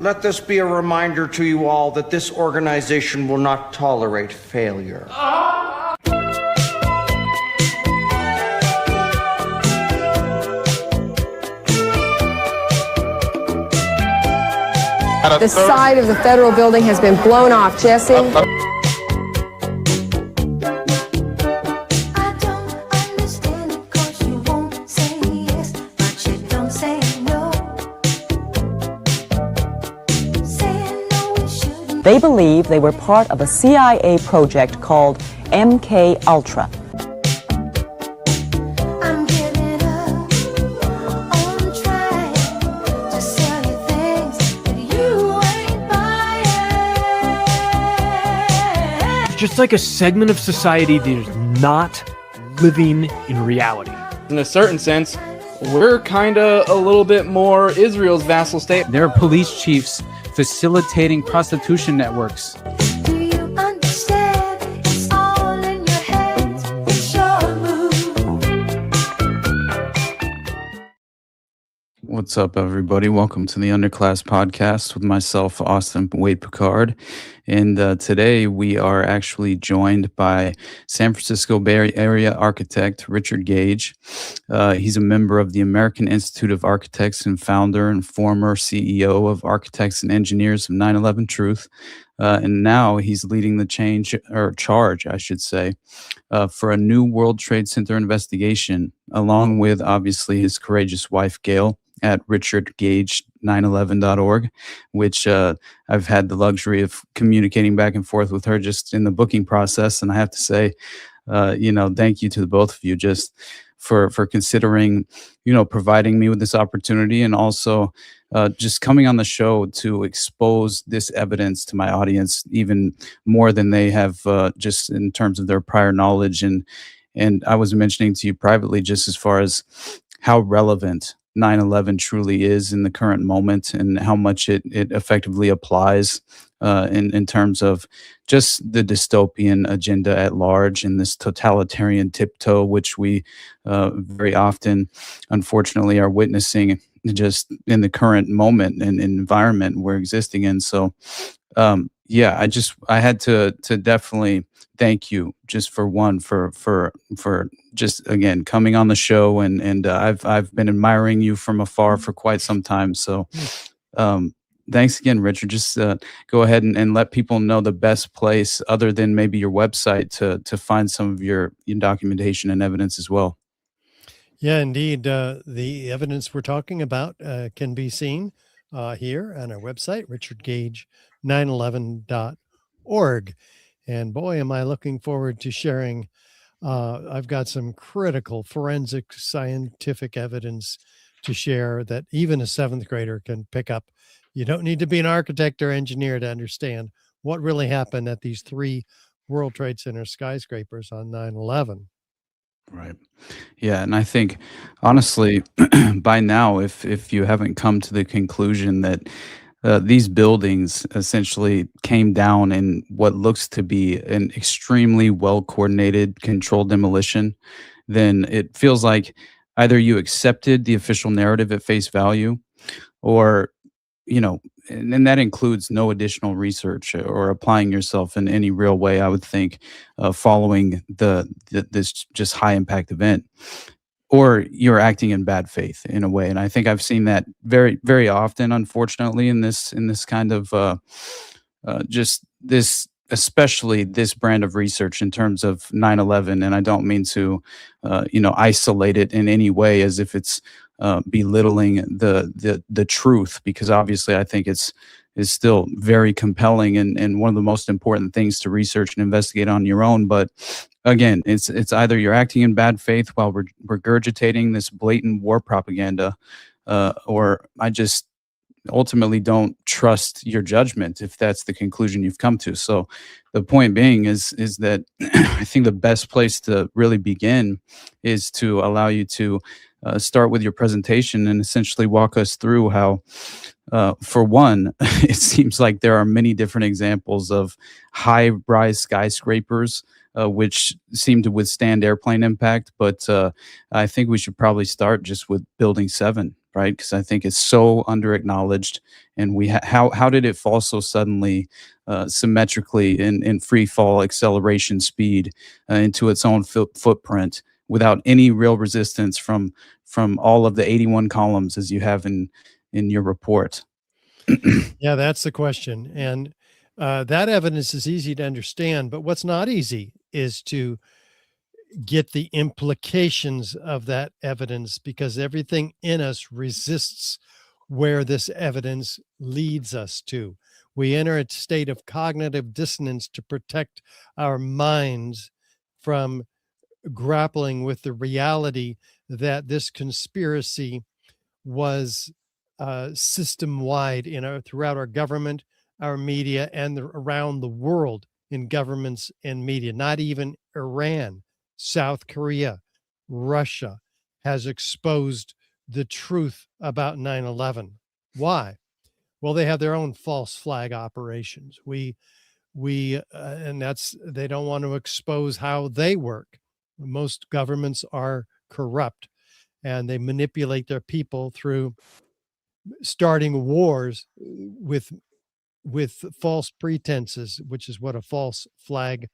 Let this be a reminder to you all that this organization will not tolerate failure. The side of the federal building has been blown off, Jesse. They believe they were part of a CIA project called MK Ultra. Just like a segment of society that is not living in reality. In a certain sense, we're kind of a little bit more Israel's vassal state. There are police chiefs facilitating prostitution networks. Do you understand? It's all in your head. It's your move. What's up, everybody? Welcome to the Underclass Podcast with myself, Austin Wade Picard. And today we are actually joined by San Francisco Bay Area architect Richard Gage. He's a member of the American Institute of Architects and founder and former CEO of Architects and Engineers of 9/11 Truth. And now he's leading the charge, I should say, for a new World Trade Center investigation, along with obviously his courageous wife, Gail, at richardgage911.org, which I've had the luxury of communicating back and forth with her just in the booking process. And I have to say, thank you to the both of you just for considering, providing me with this opportunity, and also just coming on the show to expose this evidence to my audience even more than they have just in terms of their prior knowledge. And I was mentioning to you privately just as far as how relevant 9/11 truly is in the current moment, and how much it effectively applies in terms of just the dystopian agenda at large, and this totalitarian tiptoe, which we very often, unfortunately, are witnessing just in the current moment and environment we're existing in. So, I had to definitely thank you just for just again coming on the show, and I've been admiring you from afar for quite some time. So thanks again, Richard. Just go ahead and let people know the best place, other than maybe your website, to find some of your documentation and evidence as well. Yeah, indeed. The evidence we're talking about can be seen here on our website, richardgage911.org. And boy, am I looking forward to sharing. I've got some critical forensic scientific evidence to share that even a seventh grader can pick up. You don't need to be an architect or engineer to understand what really happened at these three World Trade Center skyscrapers on 9/11. Right. Yeah. And I think, honestly, by now, if you haven't come to the conclusion that these buildings essentially came down in what looks to be an extremely well-coordinated, controlled demolition, then it feels like either you accepted the official narrative at face value, or, and that includes no additional research or applying yourself in any real way, I would think, following this just high impact event, or you're acting in bad faith in a way. And I think I've seen that very, very often, unfortunately, in this kind of just this, especially this brand of research in terms of 9/11. And I don't mean to, isolate it in any way as if it's belittling the truth, because obviously I think it's still very compelling and one of the most important things to research and investigate on your own. But again, it's either you're acting in bad faith while regurgitating this blatant war propaganda, or I just ultimately don't trust your judgment if that's the conclusion you've come to. So the point being is that I think the best place to really begin is to allow you to start with your presentation and essentially walk us through how, for one, it seems like there are many different examples of high-rise skyscrapers which seem to withstand airplane impact. But I think we should probably start just with Building 7, right? Because I think it's so under acknowledged, and how did it fall so suddenly, symmetrically in free fall acceleration speed into its own footprint without any real resistance from all of the 81 columns as you have in your report? Yeah, that's the question. And that evidence is easy to understand, but what's not easy is to get the implications of that evidence, because everything in us resists where this evidence leads us to. We enter a state of cognitive dissonance to protect our minds from grappling with the reality that this conspiracy was system wide in throughout our government, our media, and around the world in governments and media. Not even Iran, South Korea, Russia has exposed the truth about 9/11. Why? Well, they have their own false flag operations. And that's, they don't want to expose how they work. Most governments are corrupt, and they manipulate their people through starting wars with false pretenses, which is what a false flag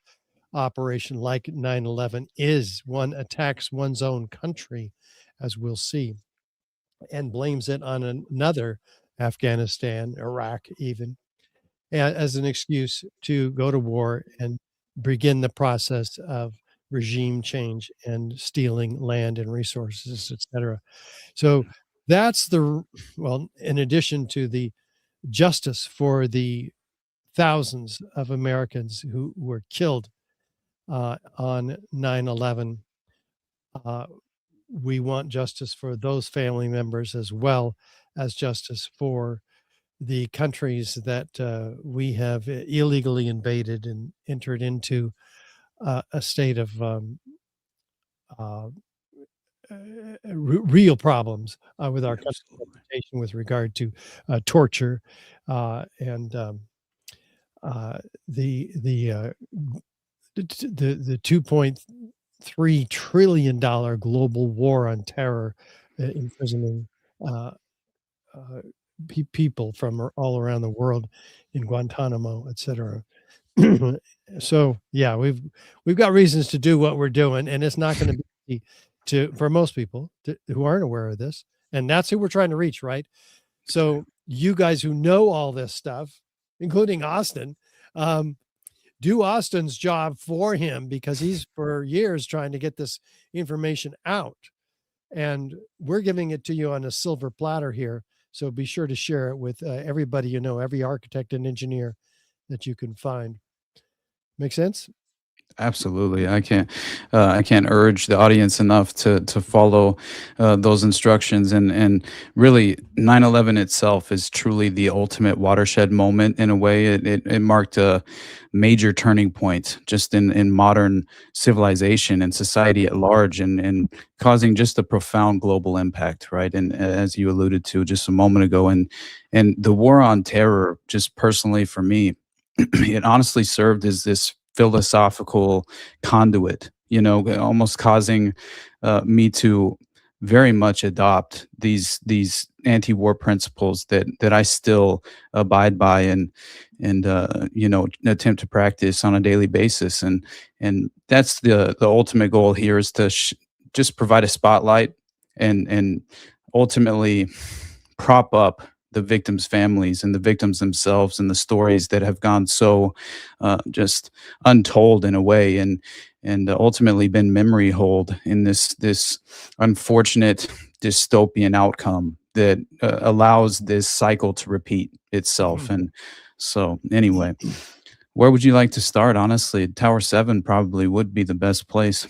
operation like 9/11 is. One attacks one's own country, as we'll see, and blames it on another, Afghanistan, Iraq, even, as an excuse to go to war and begin the process of regime change and stealing land and resources, etc. So that's well, in addition to the justice for the thousands of Americans who were killed on 9/11, we want justice for those family members, as well as justice for the countries that we have illegally invaded and entered into a state of uh, real problems with our country's Absolutely. reputation with regard to torture and the 2.3 trillion dollar global war on terror, imprisoning uh, uh, people from all around the world in Guantanamo, etc. So yeah, we've got reasons to do what we're doing, and it's not going to be easy for most people who aren't aware of this, and that's who we're trying to reach, right? So you guys who know all this stuff, including Austin, um, do Austin's job for him, because he's for years trying to get this information out, and we're giving it to you on a silver platter here. So be sure to share it with everybody you know, every architect and engineer that you can find. Make sense? Absolutely. I can't urge the audience enough to follow those instructions, and really 9/11 itself is truly the ultimate watershed moment. In a way, it marked a major turning point just in modern civilization and society at large, and causing just a profound global impact, right? And as you alluded to just a moment ago, and the war on terror, just personally for me, it honestly served as this philosophical conduit, almost causing me to very much adopt these anti-war principles that I still abide by, and attempt to practice on a daily basis. And that's the ultimate goal here, is to just provide a spotlight and ultimately prop up the victims' families and the victims themselves, and the stories that have gone so just untold in a way, and ultimately been memory hold in this unfortunate dystopian outcome that allows this cycle to repeat itself. And so, anyway, where would you like to start? Honestly, Tower 7 probably would be the best place.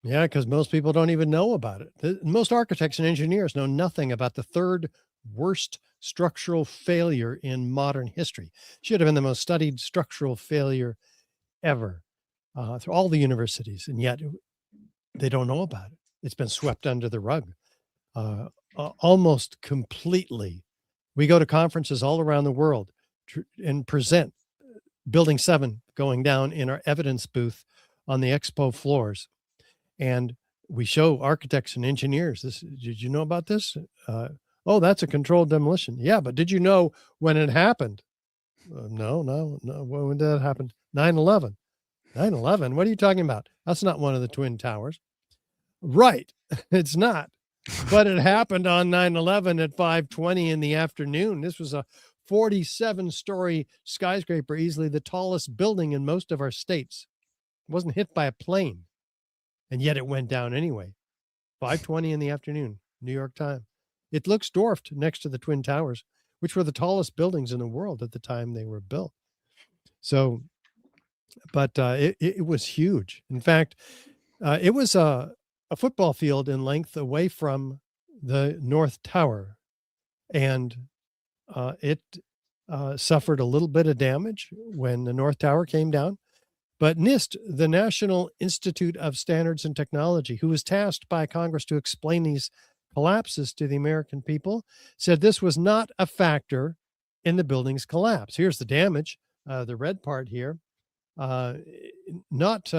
Yeah, because most people don't even know about it. Most architects and engineers know nothing about the third worst structural failure in modern history. Should have been the most studied structural failure ever through all the universities, and yet they don't know about it. It's been swept under the rug almost completely. We go to conferences all around the world and present Building 7 going down in our evidence booth on the expo floors. And we show architects and engineers this. Did you know about this? Oh, that's a controlled demolition. Yeah, but did you know when it happened? No. When did that happen? 9/11. 9/11? What are you talking about? That's not one of the Twin Towers. Right. It's not. But it happened on 9/11 at 5:20 in the afternoon. This was a 47-story skyscraper, easily the tallest building in most of our states. It wasn't hit by a plane, and yet it went down anyway. 5:20 in the afternoon, New York time. It looks dwarfed next to the Twin Towers, which were the tallest buildings in the world at the time they were built. So, but it was huge. In fact, it was a football field in length away from the North Tower, and it suffered a little bit of damage when the North Tower came down. But NIST, the National Institute of Standards and Technology, who was tasked by Congress to explain these collapses to the American people, said this was not a factor in the building's collapse. Here's the damage, the red part here. Not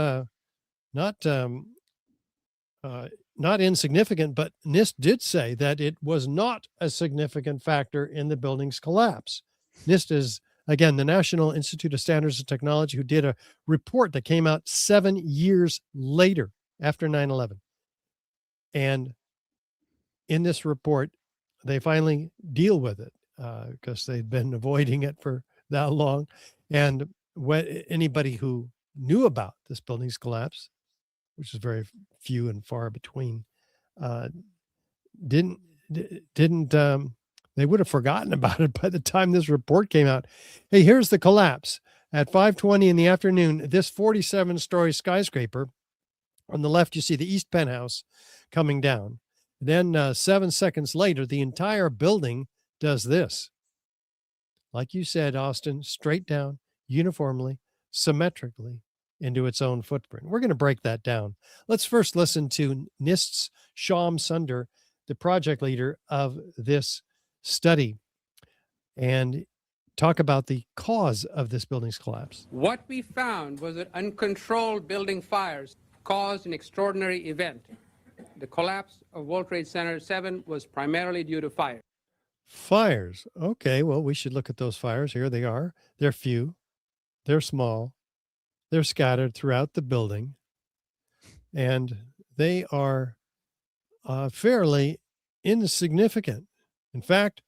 insignificant, but NIST did say that it was not a significant factor in the building's collapse. NIST is, again, the National Institute of Standards and Technology, who did a report that came out 7 years later after 9/11. And in this report, they finally deal with it because they'd been avoiding it for that long. And when anybody who knew about this building's collapse, which is very few and far between, didn't they would have forgotten about it by the time this report came out. Hey, here's the collapse. At 5:20 in the afternoon, this 47-story skyscraper, on the left, you see the east penthouse coming down. Then 7 seconds later, the entire building does this. Like you said, Austin, straight down, uniformly, symmetrically into its own footprint. We're going to break that down. Let's first listen to NIST's Shyam Sunder, the project leader of this study, and talk about the cause of this building's collapse. What we found was that uncontrolled building fires caused an extraordinary event. The collapse of World Trade Center 7 was primarily due to fire. Fires. Okay, well, we should look at those fires. Here they are. They're few, they're small, they're scattered throughout the building, and they are fairly insignificant. In fact,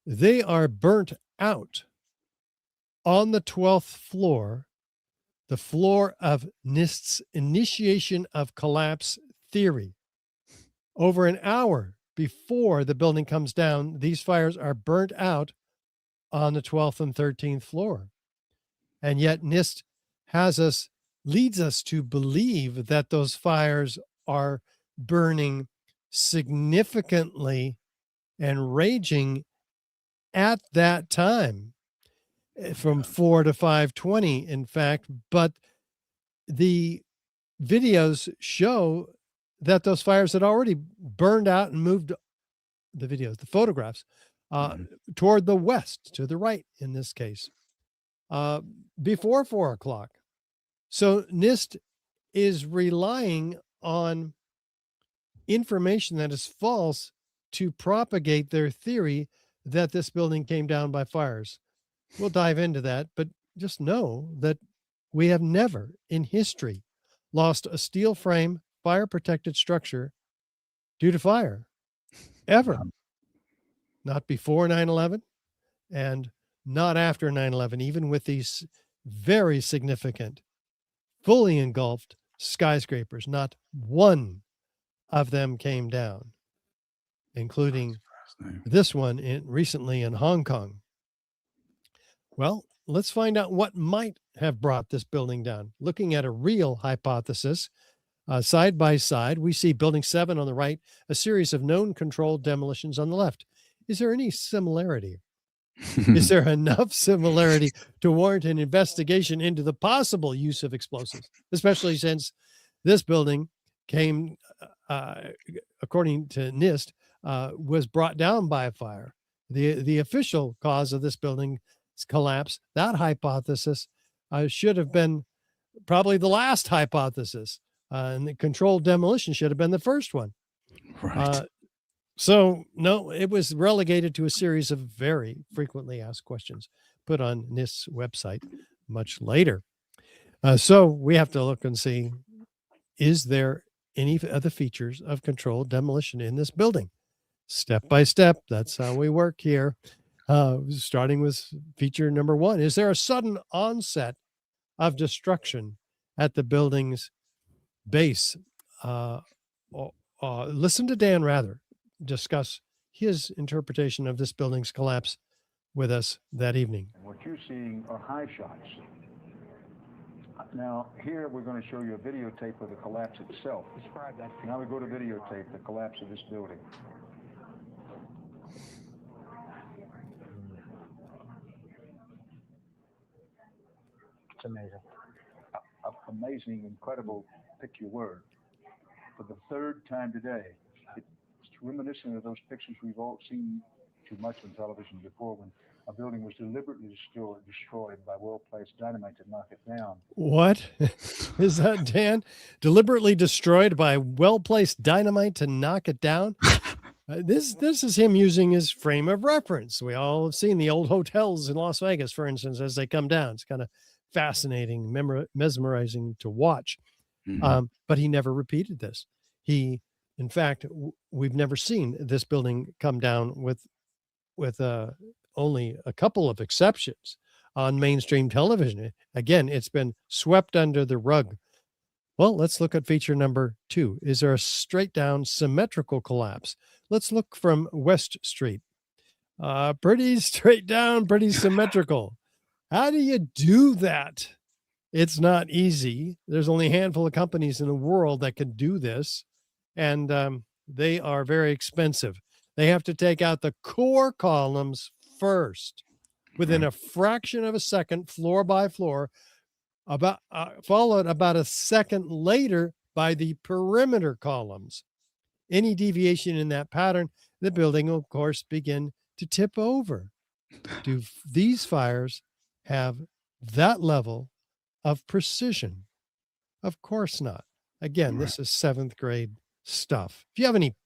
they are burnt out on the 12th floor, the floor of NIST's initiation of collapse theory. Over an hour before the building comes down, these fires are burnt out on the 12th and 13th floor. And yet NIST leads us to believe that those fires are burning significantly and raging at that time from 4 to 5:20, in fact. But the videos show that those fires had already burned out and moved the photographs toward the west, to the right in this case, before 4 o'clock. So NIST is relying on information that is false to propagate their theory that this building came down by fires. We'll dive into that, but just know that we have never in history lost a steel frame, fire protected structure due to fire, ever. Not before 9/11 and not after 9/11, even with these very significant, fully engulfed skyscrapers. Not one of them came down, including this one recently in Hong Kong. Well, let's find out what might have brought this building down. Looking at a real hypothesis, side by side, we see Building 7 on the right, a series of known controlled demolitions on the left. Is there any similarity? Is there enough similarity to warrant an investigation into the possible use of explosives, especially since this building came, according to NIST, was brought down by a fire? The official cause of this building's collapse, that hypothesis, should have been probably the last hypothesis, and the controlled demolition should have been the first one. Right. So, no, it was relegated to a series of very frequently asked questions put on NIST's website much later. So we have to look and see, is there any other features of controlled demolition in this building? Step by step, that's how we work here. Starting with feature number 1. Is there a sudden onset of destruction at the building's base? Listen to Dan Rather discuss his interpretation of this building's collapse with us that evening. What you're seeing are high shots. Now, here we're going to show you a videotape of the collapse itself. Describe that. Now we go to videotape, the collapse of this building. It's amazing. Amazing, incredible, pick your word. For the third time today, it's reminiscent of those pictures we've all seen too much on television before, when a building was deliberately destroyed by well-placed dynamite to knock it down. What is that, Dan? Deliberately destroyed by well-placed dynamite to knock it down? This is him using his frame of reference. We all have seen the old hotels in Las Vegas, for instance, as they come down. It's kind of fascinating, mesmerizing to watch. But he never repeated this. In fact, we've never seen this building come down with only a couple of exceptions on mainstream television. Again, it's been swept under the rug. Well, let's look at feature number 2. Is there a straight down symmetrical collapse? Let's look from West Street. Pretty straight down, pretty symmetrical. How do you do that? It's not easy. There's only a handful of companies in the world that can do this, and they are very expensive. They have to take out the core columns first, within a fraction of a second, floor by floor, followed about a second later by the perimeter columns. Any deviation in that pattern, the building will, of course, begin to tip over. Do these fires have that level of precision? Of course not. Again, this is 7th grade stuff. If you have any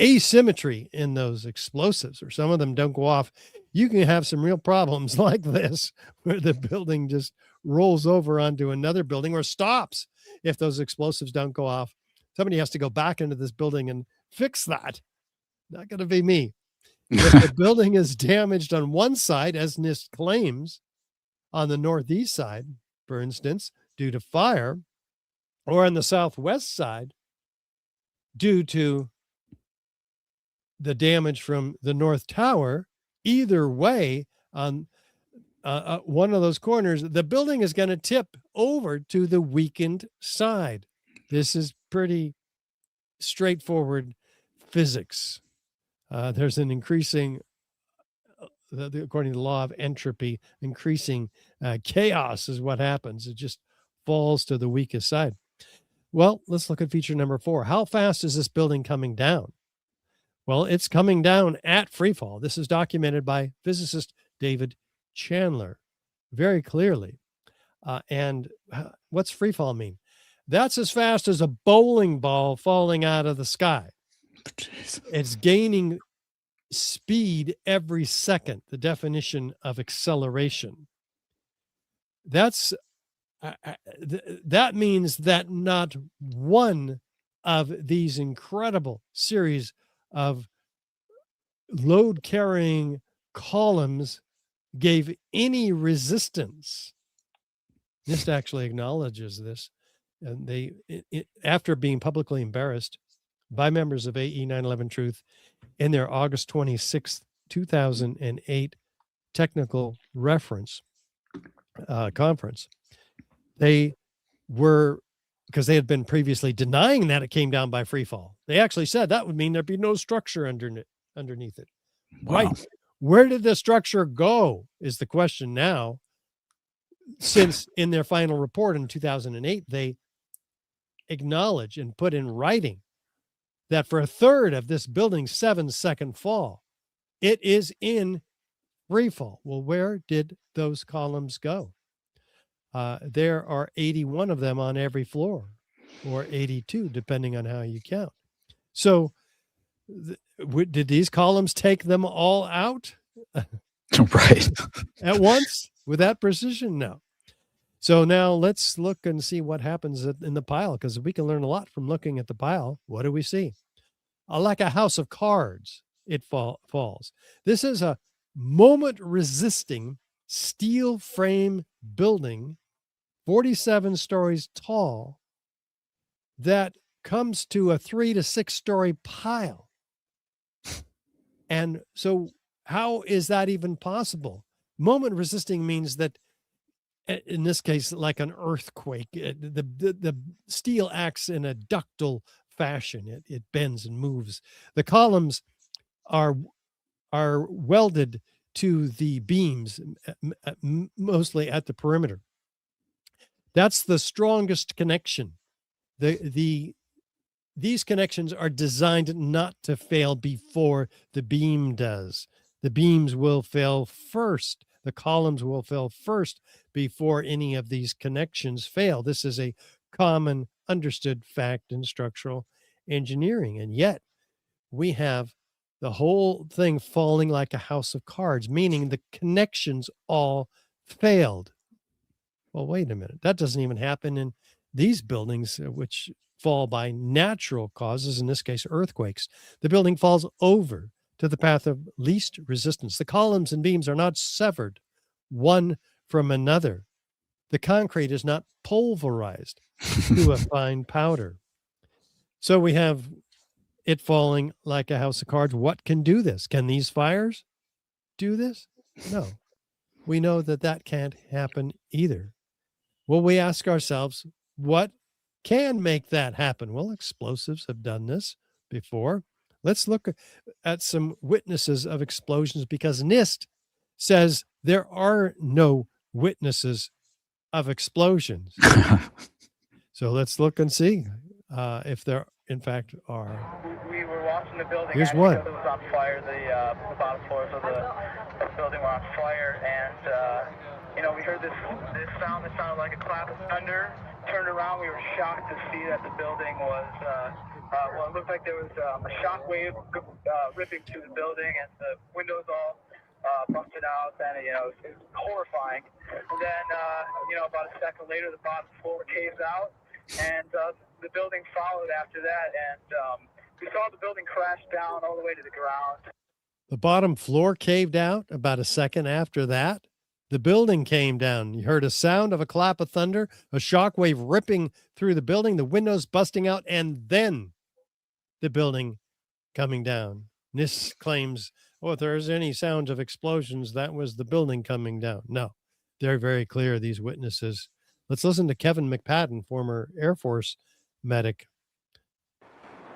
asymmetry in those explosives, or some of them don't go off, you can have some real problems like this, where the building just rolls over onto another building or stops if those explosives don't go off. Somebody has to go back into this building and fix that. Not going to be me. If the building is damaged on one side, as NIST claims, on the northeast side, for instance, due to fire, or on the southwest side, due to the damage from the North Tower, either way, on one of those corners, the building is going to tip over to the weakened side. This is pretty straightforward physics. There's an increasing, according to the law of entropy, increasing chaos is what happens. It just falls to the weakest side. Well, let's look at feature number 4. How fast is this building coming down? Well, it's coming down at freefall. This is documented by physicist David Chandler very clearly. And what's freefall mean? That's as fast as a bowling ball falling out of the sky. Jeez. It's gaining speed every second, the definition of acceleration. That means that not one of these incredible series of load carrying columns gave any resistance. NIST actually acknowledges this, and after being publicly embarrassed by members of AE 9/11 Truth in their August 26th, 2008 technical reference conference, they were, because they had been previously denying that it came down by free fall. They actually said that would mean there'd be no structure underneath it. Wow. Right. Where did the structure go is the question now, since in their final report in 2008, they acknowledge and put in writing that for a third of this building's 7-second fall, it is in free fall. Well, where did those columns go? There are 81 of them on every floor, or 82, depending on how you count. So Did these columns take them all out Right. at once with that precision? No. So now let's look and see what happens in the pile, because we can learn a lot from looking at the pile. What do we see? Like a house of cards, it falls. This is a moment resisting steel frame building, 47 stories tall, that comes to a 3 to 6 story pile. And so how is that even possible? Moment resisting means that, in this case, like an earthquake, the steel acts in a ductile fashion. It bends and moves. The columns are welded to the beams, mostly at the perimeter. That's the strongest connection. These connections are designed not to fail before the beam does. The beams will fail first. The columns will fail first before any of these connections fail. This is a common understood fact in structural engineering. And yet we have the whole thing falling like a house of cards, meaning the connections all failed. Well, wait a minute. That doesn't even happen in these buildings, which fall by natural causes, in this case, earthquakes. The building falls over to the path of least resistance. The columns and beams are not severed one from another. The concrete is not pulverized to a fine powder. So we have it falling like a house of cards. What can do this? Can these fires do this? No. We know that that can't happen either. Well, we ask ourselves, what can make that happen? Well, explosives have done this before. Let's look at some witnesses of explosions, because NIST says there are no witnesses of explosions. So let's look and see if there, in fact, are. We were watching the building. Here's one. It was on fire. The bottom floors of the building were on fire, and we heard this sound that sounded like a clap of thunder. Turned around, we were shocked to see that the building was, it looked like there was a shock wave ripping through the building, and the windows all busted out, and it was horrifying. And then, about a second later, the bottom floor caved out, and the building followed after that, and we saw the building crash down all the way to the ground. The bottom floor caved out about a second after that. The building came down. You heard a sound of a clap of thunder, a shock wave ripping through the building, the windows busting out, and then the building coming down. NIST claims, if there's any sounds of explosions, that was the building coming down. No, they're very clear, these witnesses. Let's listen to Kevin McPadden, former Air Force medic.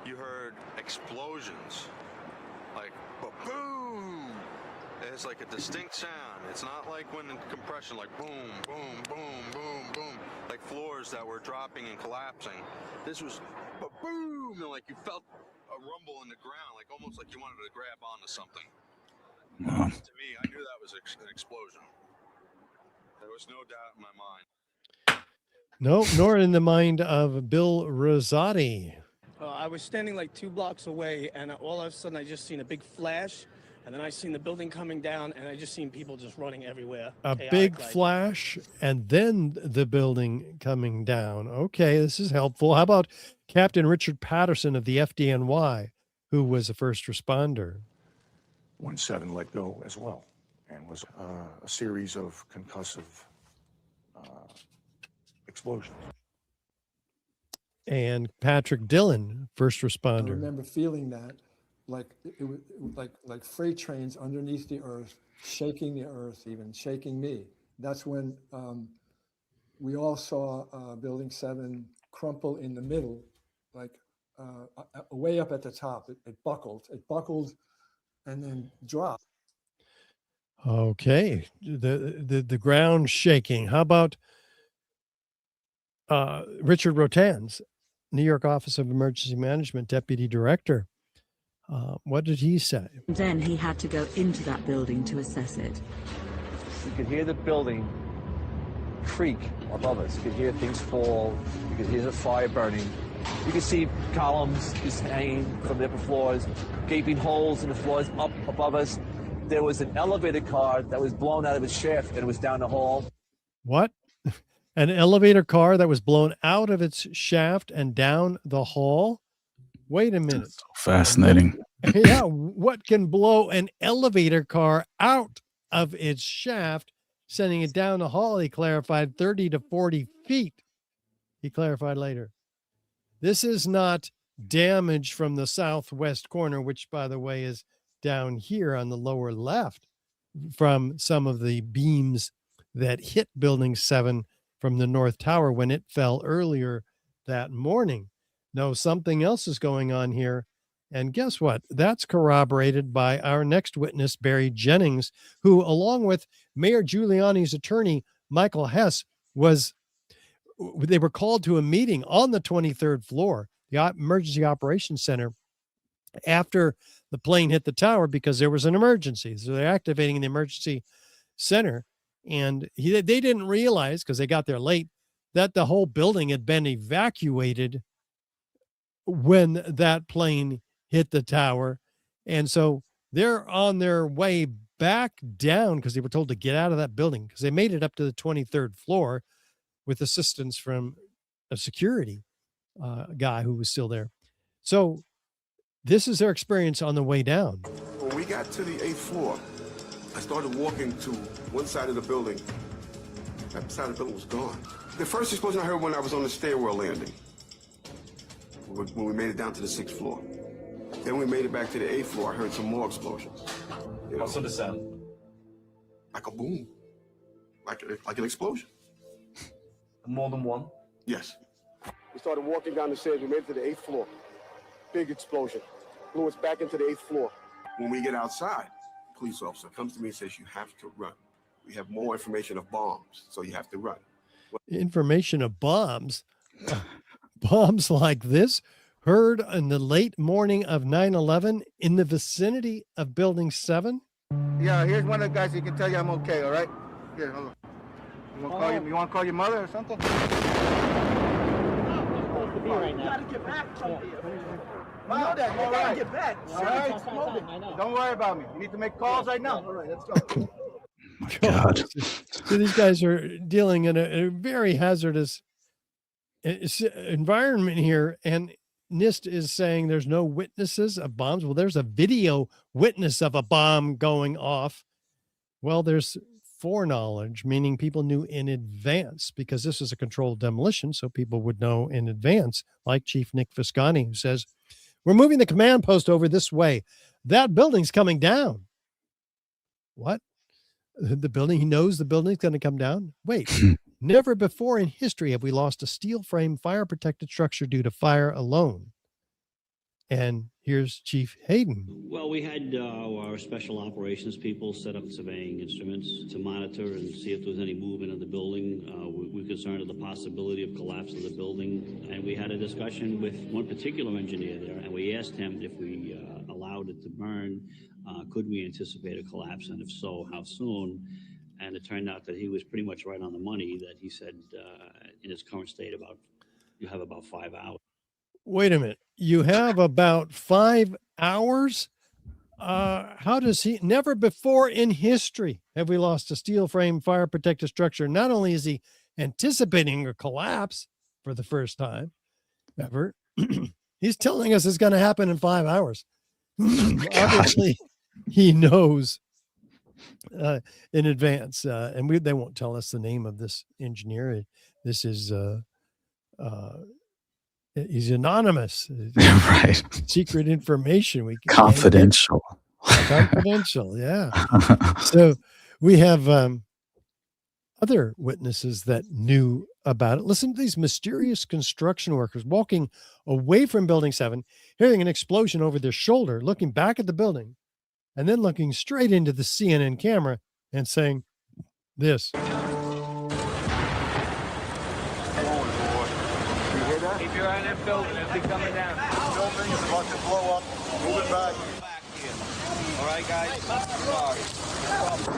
You heard explosions, like boom. It's like a distinct sound. It's not like when in compression, like boom, boom, boom, boom, boom, like floors that were dropping and collapsing. This was boom, and like you felt a rumble in the ground, like almost like you wanted to grab onto something. To me, I knew that was an explosion. There was no doubt in my mind. No, nor in the mind of Bill Rosati. I was standing like 2 blocks away, and all of a sudden I just seen a big flash, and then I seen the building coming down, and I just seen people just running everywhere. A big flash, and then the building coming down. Okay, this is helpful. How about Captain Richard Patterson of the FDNY, who was a first responder? 1-7 let go as well, and was a series of concussive explosions. And Patrick Dillon, first responder. I remember feeling that, like it was like freight trains underneath the earth, shaking the earth, even shaking me. That's when we all saw Building 7 crumple in the middle, like way up at the top. It buckled, and then dropped. Okay, the ground shaking. How about Richard Rotan's New York Office of Emergency Management Deputy Director? What did he say? Then he had to go into that building to assess it. You could hear the building creak above us. You could hear things fall. You could hear the fire burning. You can see columns just hanging from the upper floors, gaping holes in the floors up above us. There was an elevator car that was blown out of its shaft and it was down the hall. What? An elevator car that was blown out of its shaft and down the hall? Wait a minute. Fascinating. Yeah, what can blow an elevator car out of its shaft, sending it down the hall? He clarified 30 to 40 feet. He clarified later. This is not damage from the southwest corner, which, by the way, is down here on the lower left from some of the beams that hit Building 7 from the North Tower when it fell earlier that morning. No, something else is going on here. And guess what? That's corroborated by our next witness, Barry Jennings, who, along with Mayor Giuliani's attorney, Michael Hess, they were called to a meeting on the 23rd floor, the Emergency Operations Center, after the plane hit the tower because there was an emergency. So they're activating the emergency center. And they didn't realize, because they got there late, that the whole building had been evacuated when that plane hit the tower. And so they're on their way back down because they were told to get out of that building because they made it up to the 23rd floor with assistance from a security guy who was still there. So this is their experience on the way down. When we got to the 8th floor, I started walking to one side of the building. That side of the building was gone. The first explosion I heard when I was on the stairwell landing, when we made it down to the 6th floor. Then we made it back to the 8th floor. I heard some more explosions. What sort of sound? Like a boom. Like an explosion. More than one? Yes. We started walking down the stairs. We made it to the 8th floor. Big explosion. Blew us back into the 8th floor. When we get outside, a police officer comes to me and says, you have to run. We have more information of bombs, so you have to run. Information of bombs? Bombs like this heard in the late morning of 9/11 in the vicinity of Building 7? Yeah, here's one of the guys who can tell you I'm okay, all right? Here, hold on. You want to call your mother or something? You gotta get back from here. I know that. You All gotta right. get back. All All right. right? Don't worry about me. You need to make calls right now. All right, let's go. God. So these guys are dealing in a very hazardous environment here, and NIST is saying there's no witnesses of bombs. Well, there's a video witness of a bomb going off. Well, there's foreknowledge, meaning people knew in advance because this is a controlled demolition, so people would know in advance, like Chief Nick Visconti, who says, we're moving the command post over this way. That building's coming down. What? The building, he knows the building's going to come down? Wait, never before in history have we lost a steel frame fire protected structure due to fire alone. And here's Chief Hayden. Well, we had our special operations people set up surveying instruments to monitor and see if there was any movement of the building. We're concerned of the possibility of collapse of the building. And we had a discussion with one particular engineer there, and we asked him if we allowed it to burn, could we anticipate a collapse, and if so, how soon? And it turned out that he was pretty much right on the money, that he said in its current state you have about 5 hours. Wait a minute. You have about 5 hours? How does he? Never before in history have we lost a steel frame fire protected structure. Not only is he anticipating a collapse for the first time ever, he's telling us it's going to happen in 5 hours. Obviously, he knows in advance, and they won't tell us the name of this engineer. This is he's anonymous. Right. Secret information. Confidential. Confidential, yeah. So we have other witnesses that knew about it. Listen to these mysterious construction workers walking away from Building 7, hearing an explosion over their shoulder, looking back at the building, and then looking straight into the CNN camera and saying this. Keep your eye on that building. It'll be coming down. Building is about to blow up. Moving back. All right, guys.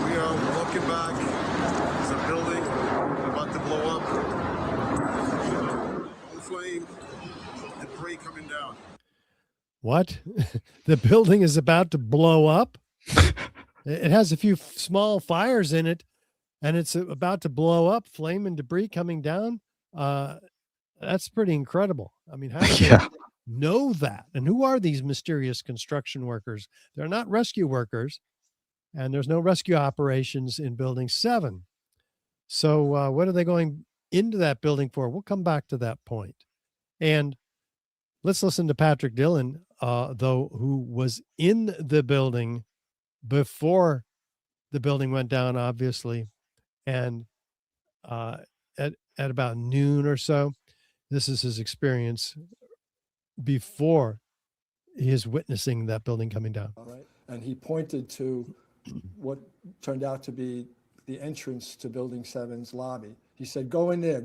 We are walking back. There's a building about to blow up. The flame. debris coming down. What? The building is about to blow up? It has a few small fires in it, and it's about to blow up, flame and debris coming down. That's pretty incredible. I mean, how do they know that? And who are these mysterious construction workers? They're not rescue workers, and there's no rescue operations in Building 7. So what are they going into that building for? We'll come back to that point. And let's listen to Patrick Dillon, though, who was in the building before the building went down, obviously. And at about noon or so, this is his experience before his witnessing that building coming down. All right. And he pointed to what turned out to be the entrance to Building 7's lobby. He said, go in there,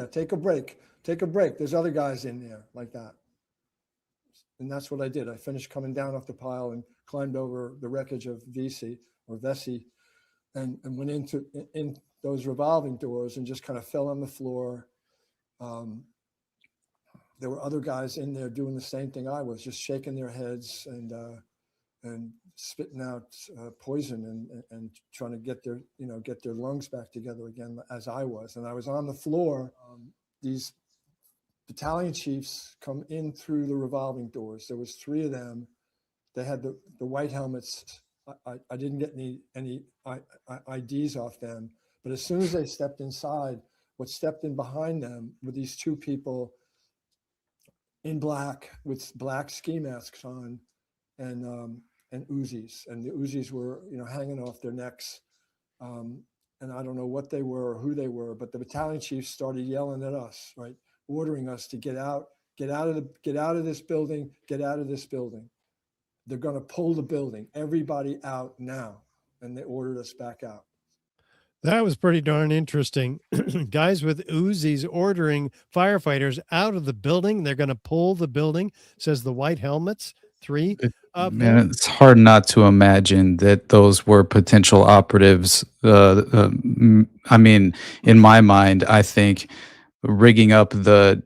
take a break. There's other guys in there, like that. And that's what I did. I finished coming down off the pile and climbed over the wreckage of Vesey and went in those revolving doors and just kind of fell on the floor. There were other guys in there doing the same thing I was, just shaking their heads and spitting out poison and trying to get their lungs back together again, as I was. And I was on the floor. These battalion chiefs come in through the revolving doors. There was 3 of them. They had the white helmets. I didn't get any IDs off them. But as soon as they stepped inside, what stepped in behind them were these 2 people in black with black ski masks on and Uzis. And the Uzis were, hanging off their necks. And I don't know what they were or who they were, but the battalion chiefs started yelling at us, right? Ordering us to get out of this building. They're going to pull the building. Everybody out now. And they ordered us back out. That was pretty darn interesting. Guys with Uzis ordering firefighters out of the building. They're going to pull the building, says the white helmets. 3 of them. Man, it's hard not to imagine that those were potential operatives. I mean, in my mind, I think rigging up the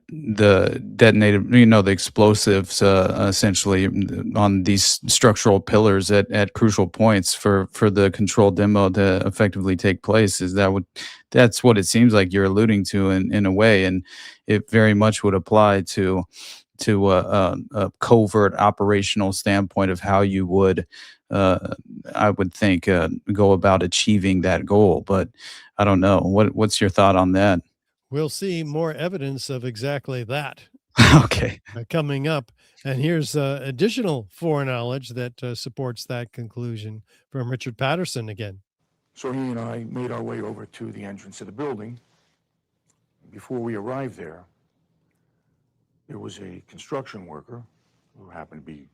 detonated, the explosives, essentially on these structural pillars at crucial points for the controlled demo to effectively take place. That's what it seems like you're alluding to in a way, and it very much would apply to a covert operational standpoint of how you would, I would think, go about achieving that goal. But I don't know. What's your thought on that? We'll see more evidence of exactly that. Okay. Coming up. And here's additional foreknowledge that supports that conclusion from Richard Patterson again. So he and I made our way over to the entrance of the building. Before we arrived there was a construction worker who happened to be,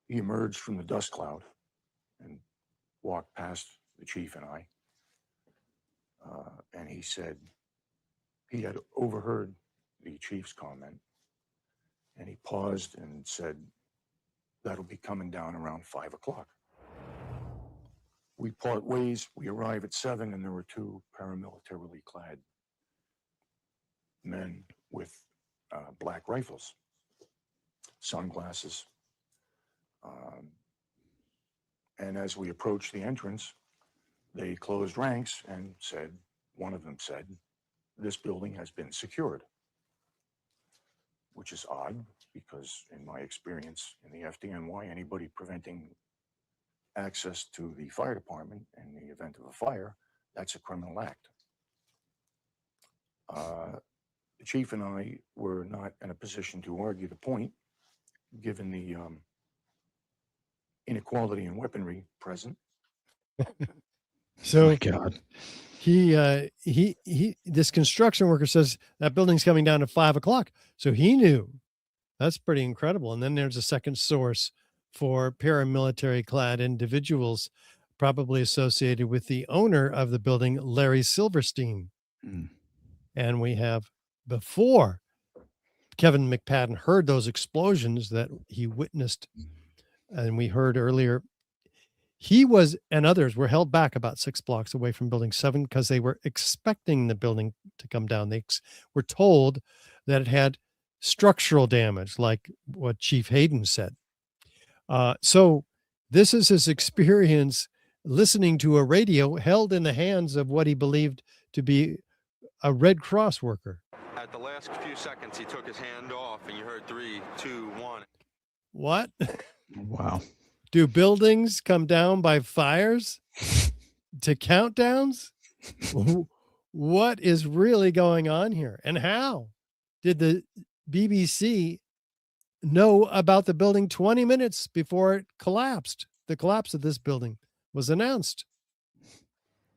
he emerged from the dust cloud and walked past the chief and I. And he said, he had overheard the chief's comment, and he paused and said, that'll be coming down around 5 o'clock. We part ways, we arrive at 7, and there were 2 paramilitarily clad men with black rifles, sunglasses. And as we approached the entrance, they closed ranks and said, one of them said, this building has been secured, which is odd because in my experience in the FDNY, anybody preventing access to the fire department in the event of a fire, that's a criminal act. The chief and I were not in a position to argue the point, given the inequality in weaponry present. So, oh my God. This construction worker says that building's coming down at 5 o'clock. So he knew. That's pretty incredible. And then there's a second source for paramilitary clad individuals, probably associated with the owner of the building, Larry Silverstein. And we have, before Kevin McPadden heard those explosions that he witnessed, and we heard earlier, he was and others were held back about 6 blocks away from Building 7 because they were expecting the building to come down. They were told that it had structural damage, like what Chief Hayden said. So this is his experience listening to a radio held in the hands of what he believed to be a Red Cross worker. At the last few seconds, he took his hand off, and you heard 3, 2, 1. What? Wow. Do buildings come down by fires to countdowns? What is really going on here? And how did the BBC know about the building 20 minutes before it collapsed? The collapse of this building was announced.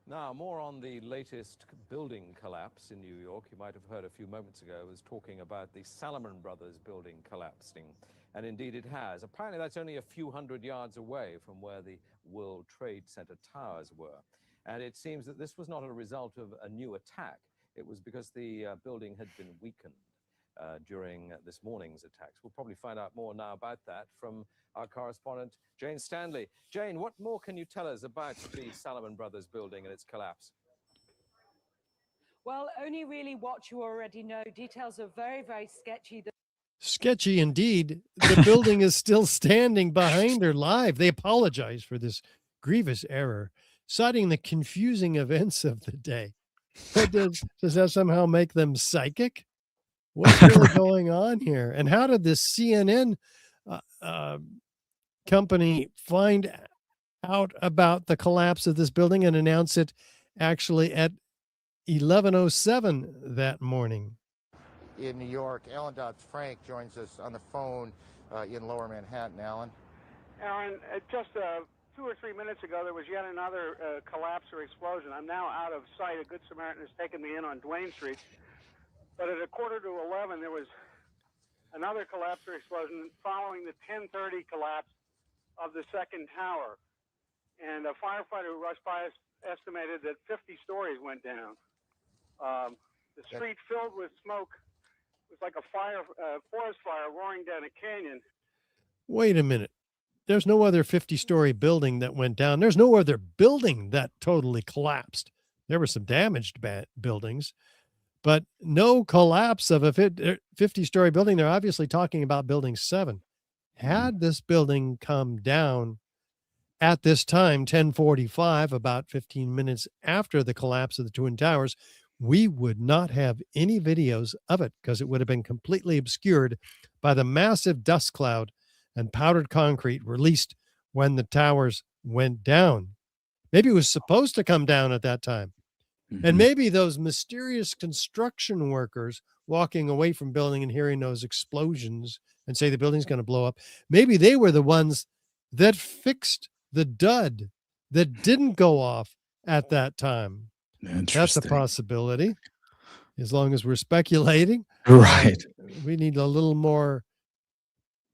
Now, more on the latest building collapse in New York. You might have heard a few moments ago, I was talking about the Salomon Brothers building collapsing. And indeed it has. Apparently that's only a few hundred yards away from where the World Trade Center towers were. And it seems that this was not a result of a new attack. It was because the building had been weakened during this morning's attacks. We'll probably find out more now about that from our correspondent, Jane Stanley. Jane, what more can you tell us about the Salomon Brothers building and its collapse? Well, only really what you already know. Details are very, very sketchy. Sketchy indeed. The building is still standing behind her live. They apologize for this grievous error, citing the confusing events of the day. But does that somehow make them psychic? What's really going on here? And how did this CNN company find out about the collapse of this building and announce it actually at 11:07 that morning? In New York, Alan Dodd-Frank joins us on the phone in Lower Manhattan. Alan? Aaron, just 2 or 3 minutes ago, there was yet another collapse or explosion. I'm now out of sight. A Good Samaritan has taken me in on Duane Street. But at 11:15, there was another collapse or explosion following the 10:30 collapse of the second tower. And a firefighter who rushed by us estimated that 50 stories went down. The street filled with smoke. It was like a forest fire roaring down a canyon. Wait a minute. There's no other 50-story building that went down. There's no other building that totally collapsed. There were some damaged buildings, but no collapse of a 50-story building. They're obviously talking about Building 7. Had this building come down at this time, 10:45, about 15 minutes after the collapse of the Twin Towers, we would not have any videos of it because it would have been completely obscured by the massive dust cloud and powdered concrete released when the towers went down. Maybe it was supposed to come down at that time. And maybe those mysterious construction workers walking away from building and hearing those explosions and say the building's going to blow up, maybe they were the ones that fixed the dud that didn't go off at that time. That's a possibility, as long as we're speculating. Right. We need a little more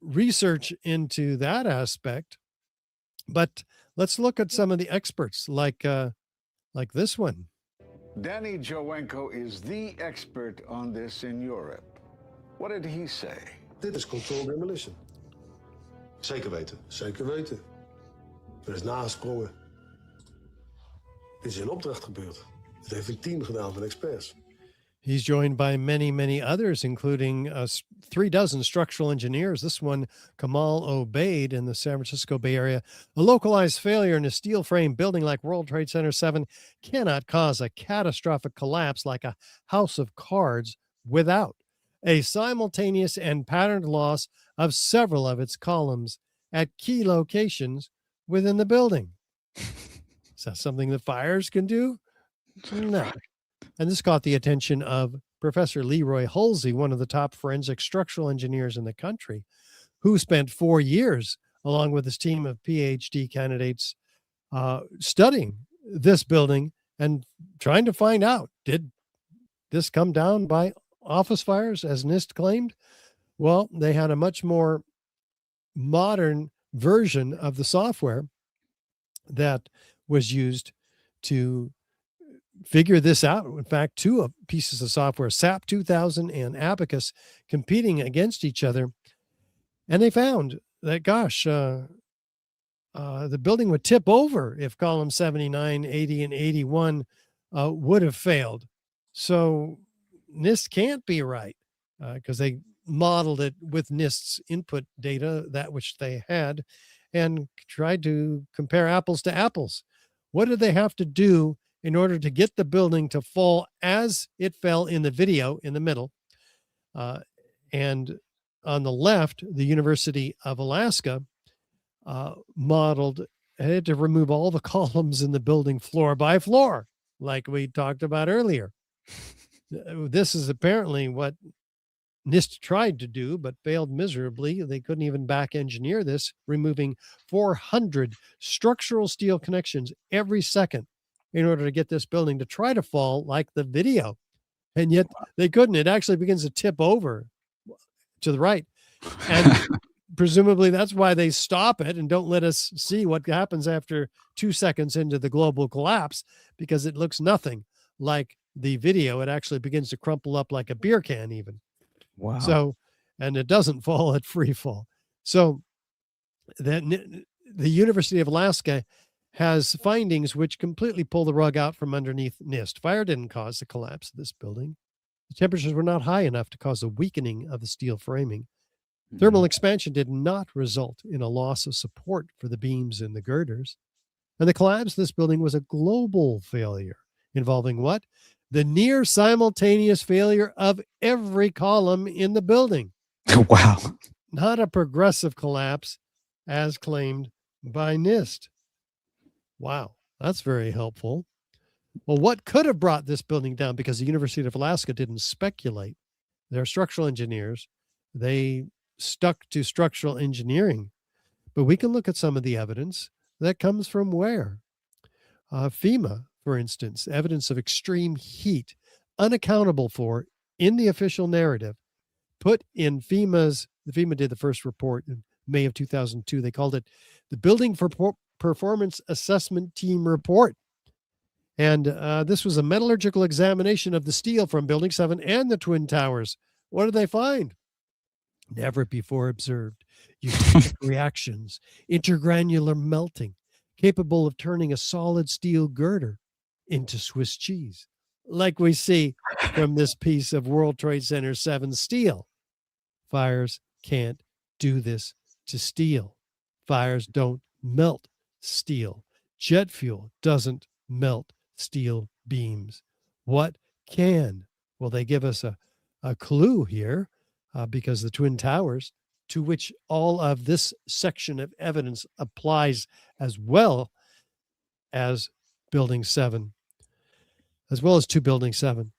research into that aspect. But let's look at some of the experts, like this one. Danny Jowenko is the expert on this in Europe. What did he say? Dit is controlled demolition. Zeker weten. Zeker weten. Er is nagesprongen. Dit is in opdracht gebeurd. Het heeft een team gedaan van experts. He's joined by many, many others, including 3 dozen structural engineers. This one, Kamal Obeid in the San Francisco Bay Area. A localized failure in a steel frame building like World Trade Center 7 cannot cause a catastrophic collapse like a house of cards without a simultaneous and patterned loss of several of its columns at key locations within the building. Is that something that fires can do? No. And this caught the attention of Professor Leroy Hulsey, one of the top forensic structural engineers in the country, who spent 4 years, along with his team of PhD candidates, studying this building and trying to find out, did this come down by office fires, as NIST claimed? Well, they had a much more modern version of the software that was used to figure this out. In fact, 2 pieces of software, SAP 2000 and Abacus, competing against each other. And they found that, gosh, the building would tip over if column 79, 80, and 81 would have failed. So NIST can't be right because they modeled it with NIST's input data, that which they had, and tried to compare apples to apples. What did they have to do in order to get the building to fall as it fell in the video in the middle? And on the left, the University of Alaska modeled, had to remove all the columns in the building floor by floor, like we talked about earlier. This is apparently what NIST tried to do, but failed miserably. They couldn't even back engineer this, removing 400 structural steel connections every second in order to get this building to try to fall like the video. And yet they couldn't. It actually begins to tip over to the right. And presumably that's why they stop it and don't let us see what happens after 2 seconds into the global collapse, because it looks nothing like the video. It actually begins to crumple up like a beer can even. Wow. So, and it doesn't fall at free fall. So then the University of Alaska has findings which completely pull the rug out from underneath NIST. Fire didn't cause the collapse of this building. The temperatures were not high enough to cause a weakening of the steel framing. Thermal expansion did not result in a loss of support for the beams and the girders. And the collapse of this building was a global failure involving what? The near simultaneous failure of every column in the building. Wow. Not a progressive collapse as claimed by NIST. Wow, that's very helpful. Well, what could have brought this building down? Because the University of Alaska didn't speculate. They're structural engineers. They stuck to structural engineering. But we can look at some of the evidence that comes from where? FEMA, for instance, evidence of extreme heat, unaccountable for in the official narrative, put in FEMA did the first report in May of 2002. They called it the Building for Performance Assessment Team Report. And this was a metallurgical examination of the steel from Building 7 and the Twin Towers. What did they find? Never before observed eutectic reactions, intergranular melting, capable of turning a solid steel girder into Swiss cheese, like we see from this piece of World Trade Center 7 steel. Fires can't do this to steel. Fires don't melt steel. Jet fuel doesn't melt steel beams. What can? Well, they give us a clue here because the Twin Towers, to which all of this section of evidence applies, as well as Building 7, as well as to Building 7.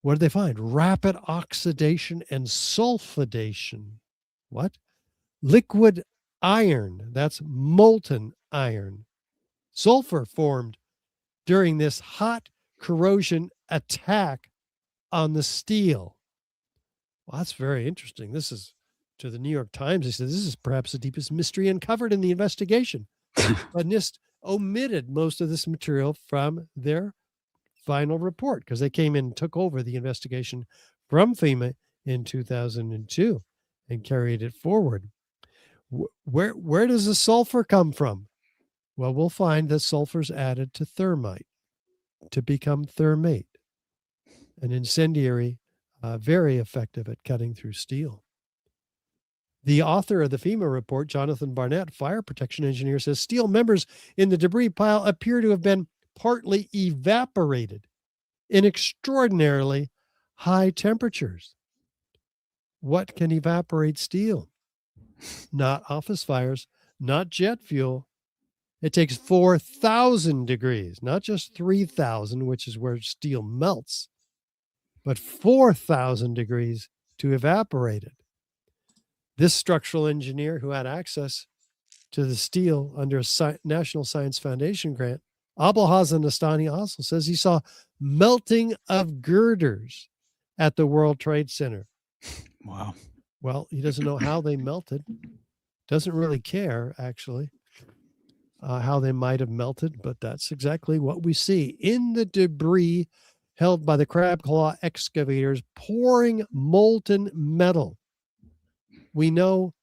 What did they find? Rapid oxidation and sulfidation. What? Liquid iron. That's molten iron. Sulfur formed during this hot corrosion attack on the steel. Well, that's very interesting. This is to the New York Times. They said this is perhaps the deepest mystery uncovered in the investigation. But NIST omitted most of this material from their final report because they came in and took over the investigation from FEMA in 2002 and carried it forward. Where does the sulfur come from? Well, we'll find that sulfur's added to thermite to become thermate, an incendiary, very effective at cutting through steel. The author of the FEMA report, Jonathan Barnett, fire protection engineer, says steel members in the debris pile appear to have been partly evaporated in extraordinarily high temperatures. What can evaporate steel? Not office fires, not jet fuel. It takes 4,000 degrees, not just 3,000, which is where steel melts, but 4,000 degrees to evaporate it. This structural engineer who had access to the steel under a National Science Foundation grant, Abolhassan Astani, also says he saw melting of girders at the World Trade Center. Wow. Well, he doesn't know how they melted. Doesn't really care, actually, how they might have melted, but that's exactly what we see in the debris held by the crab claw excavators pouring molten metal. We know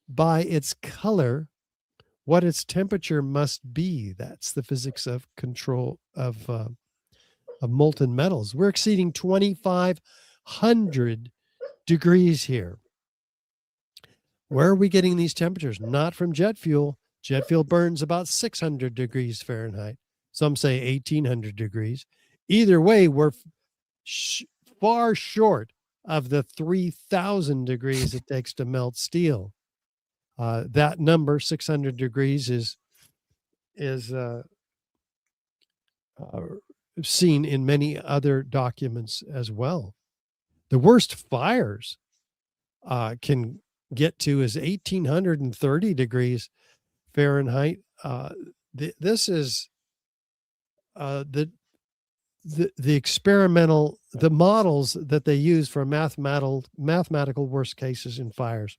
by its color what its temperature must be. That's the physics of control of molten metals. We're exceeding 2,500 degrees here. Where are we getting these temperatures? Not from jet fuel. Jet fuel burns about 600 degrees Fahrenheit. Some say 1800 degrees. Either way, we're far short of the 3000 degrees it takes to melt steel. That number, 600 degrees, is seen in many other documents as well. The worst fires can get to is 1830 degrees Fahrenheit. This is the experimental, the models that they use for mathematical worst cases in fires,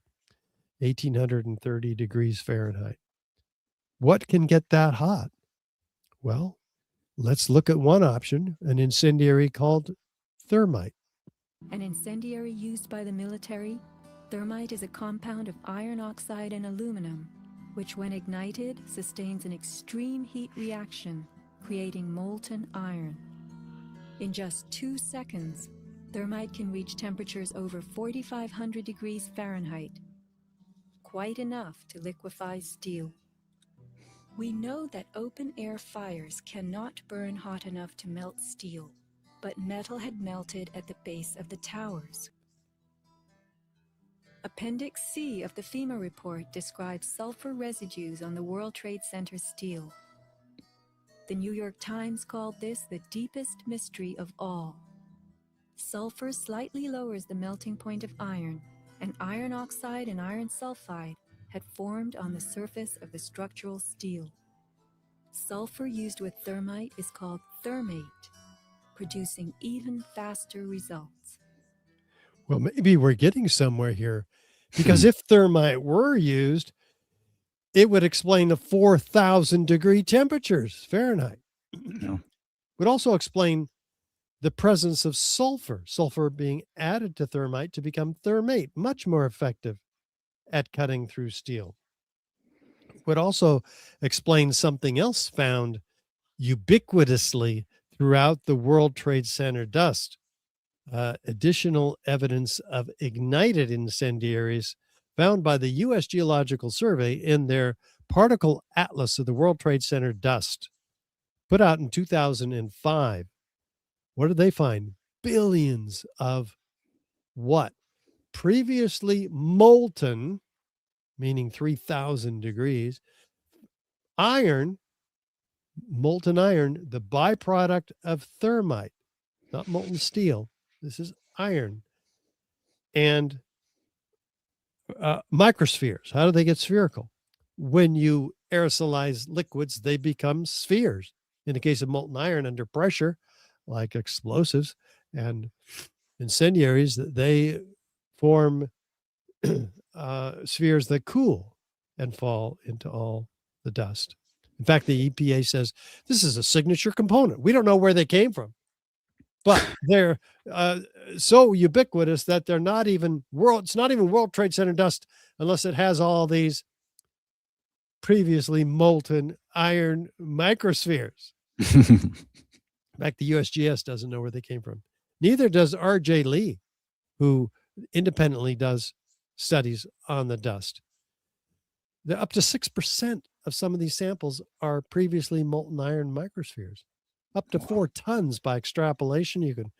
1830 degrees Fahrenheit. What can get that hot? Well, let's look at one option, an incendiary called thermite. An incendiary used by the military, thermite is a compound of iron oxide and aluminum, which when ignited sustains an extreme heat reaction, creating molten iron. In just 2 seconds, thermite can reach temperatures over 4,500 degrees Fahrenheit, quite enough to liquefy steel. We know that open-air fires cannot burn hot enough to melt steel, but metal had melted at the base of the towers. Appendix C of the FEMA report describes sulfur residues on the World Trade Center steel. The New York Times called this the deepest mystery of all. Sulfur slightly lowers the melting point of iron, and iron oxide and iron sulfide had formed on the surface of the structural steel. Sulfur used with thermite is called thermate, producing even faster results. Well, maybe we're getting somewhere here, because if thermite were used, it would explain the 4,000 degree temperatures Fahrenheit. No. Would also explain the presence of sulfur being added to thermite to become thermate, much more effective at cutting through steel. Would also explain something else found ubiquitously throughout the World Trade Center dust. Additional evidence of ignited incendiaries found by the U.S. Geological Survey in their particle atlas of the World Trade Center dust, put out in 2005. What did they find? Billions of what? Previously molten, meaning 3,000 degrees, iron, molten iron, the byproduct of thermite, not molten steel. This is iron. And microspheres. How do they get spherical? When you aerosolize liquids, they become spheres. In the case of molten iron under pressure, like explosives and incendiaries, they form spheres that cool and fall into all the dust. In fact, the EPA says this is a signature component. We don't know where they came from, but they're so ubiquitous that they're not even it's not even World Trade Center dust unless it has all these previously molten iron microspheres. In fact, the USGS doesn't know where they came from. Neither does R.J. Lee, who independently does studies on the dust. Up to 6% of some of these samples are previously molten iron microspheres. Up to 4 tons by extrapolation. You can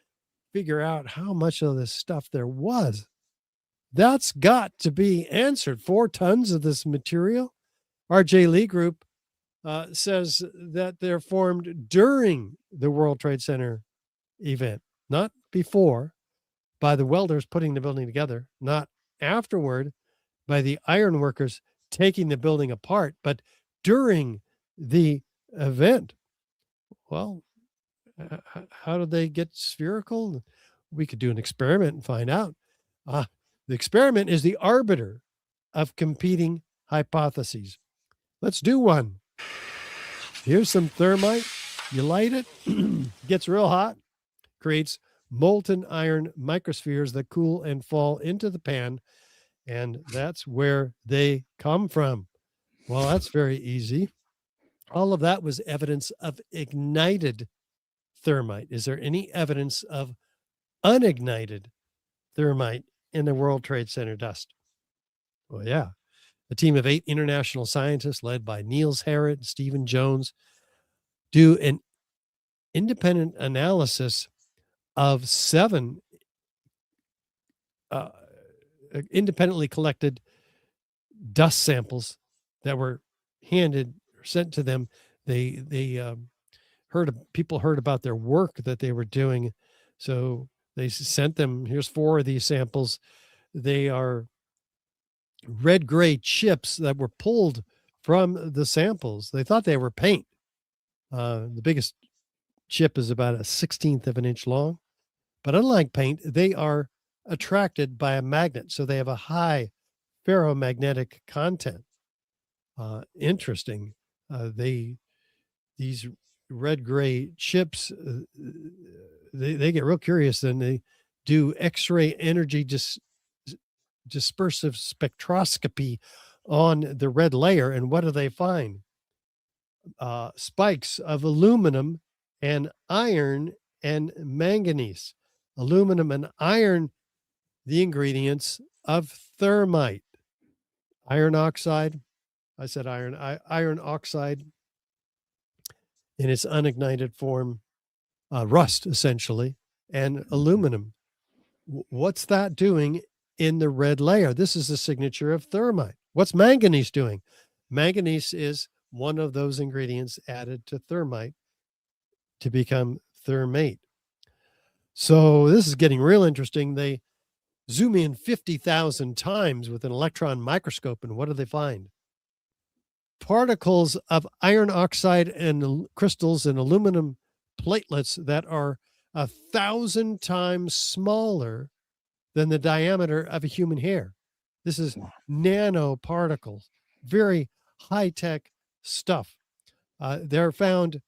figure out how much of this stuff there was. That's got to be answered. 4 tons of this material. R.J. Lee Group says that they're formed during the World Trade Center event, not before, by the welders putting the building together, not afterward by the iron workers taking the building apart, but during the event. Well, how do they get spherical? We could do an experiment and find out. The experiment is the arbiter of competing hypotheses. Let's do one. Here's some thermite. You light it, gets real hot, creates molten iron microspheres that cool and fall into the pan, and that's where they come from. Well, that's very easy. All of that was evidence of ignited thermite. Is there any evidence of unignited thermite in the World Trade Center dust? Well, yeah. A team of 8 international scientists led by Niels Harrit and Stephen Jones do an independent analysis of 7 independently collected dust samples that were handed or sent to them. People heard about their work that they were doing, so they sent them. Here's 4 of these samples. They are red-gray chips that were pulled from the samples. They thought they were paint. The biggest chip is about a 1/16 of an inch long, but unlike paint, they are attracted by a magnet, so they have a high ferromagnetic content. Interesting. These red-gray chips, they get real curious, and they do X-ray energy dispersive spectroscopy on the red layer. And what do they find? Spikes of aluminum and iron and manganese. Aluminum and iron, the ingredients of thermite. Iron oxide, I said iron oxide in its unignited form, rust essentially, and aluminum. What's that doing in the red layer? This is the signature of thermite. What's manganese doing? Manganese is one of those ingredients added to thermite to become thermate. So this is getting real interesting. They zoom in 50,000 times with an electron microscope, and what do they find? Particles of iron oxide and crystals and aluminum platelets that are 1,000 times smaller than the diameter of a human hair. This is nanoparticles, very high-tech stuff. They're found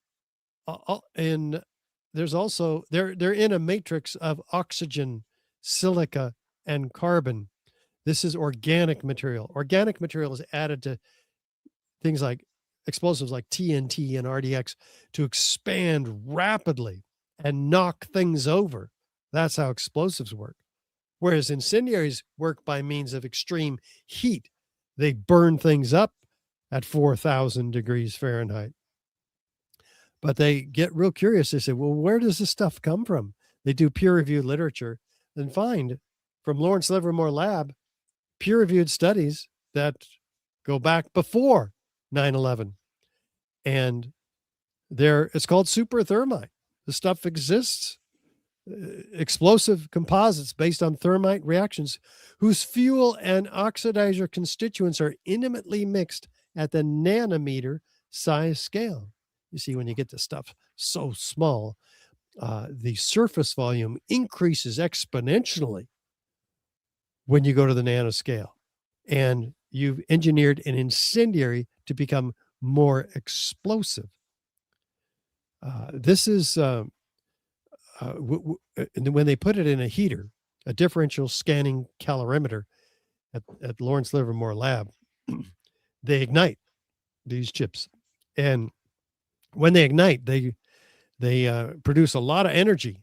they're in a matrix of oxygen, silica, and carbon. This is organic material. Organic material is added to things like explosives like TNT and RDX to expand rapidly and knock things over. That's how explosives work. Whereas incendiaries work by means of extreme heat. They burn things up at 4,000 degrees Fahrenheit. But they get real curious. They say, well, where does this stuff come from? They do peer-reviewed literature and find from Lawrence Livermore Lab peer-reviewed studies that go back before 9/11. And it's called superthermite. The stuff exists. Explosive composites based on thermite reactions whose fuel and oxidizer constituents are intimately mixed at the nanometer size scale. You see, when you get the stuff so small, the surface volume increases exponentially when you go to the nanoscale. And you've engineered an incendiary to become more explosive. This is when they put it in a heater, a differential scanning calorimeter at Lawrence Livermore Lab, they ignite these chips. And when they ignite, they produce a lot of energy.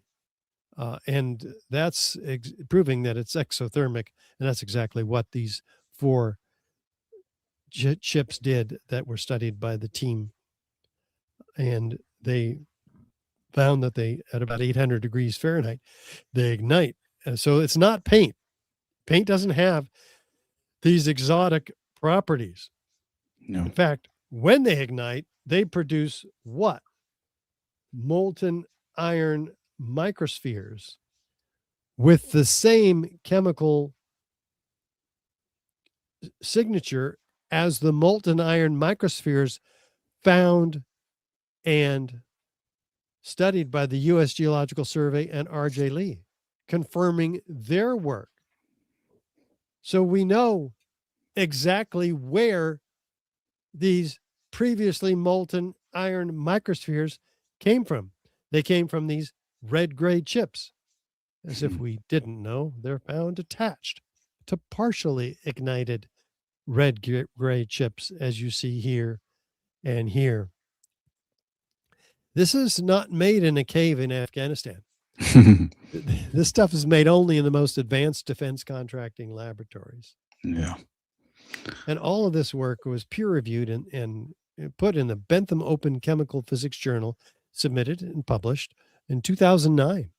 And that's proving that it's exothermic. And that's exactly what these 4 chips did that were studied by the team. And they found that at about 800 degrees Fahrenheit, they ignite. So it's not paint. Paint doesn't have these exotic properties. No. In fact, when they ignite, they produce what? Molten iron microspheres with the same chemical signature as the molten iron microspheres found and studied by the U.S. Geological Survey and R.J. Lee, confirming their work. So we know exactly where these previously molten iron microspheres came from. They came from these red-gray chips. As if we didn't know, they're found attached to partially ignited red-gray chips, as you see here and here. This is not made in a cave in Afghanistan. This stuff is made only in the most advanced defense contracting laboratories. Yeah. And all of this work was peer reviewed and put in the Bentham Open Chemical Physics Journal, submitted and published in 2009.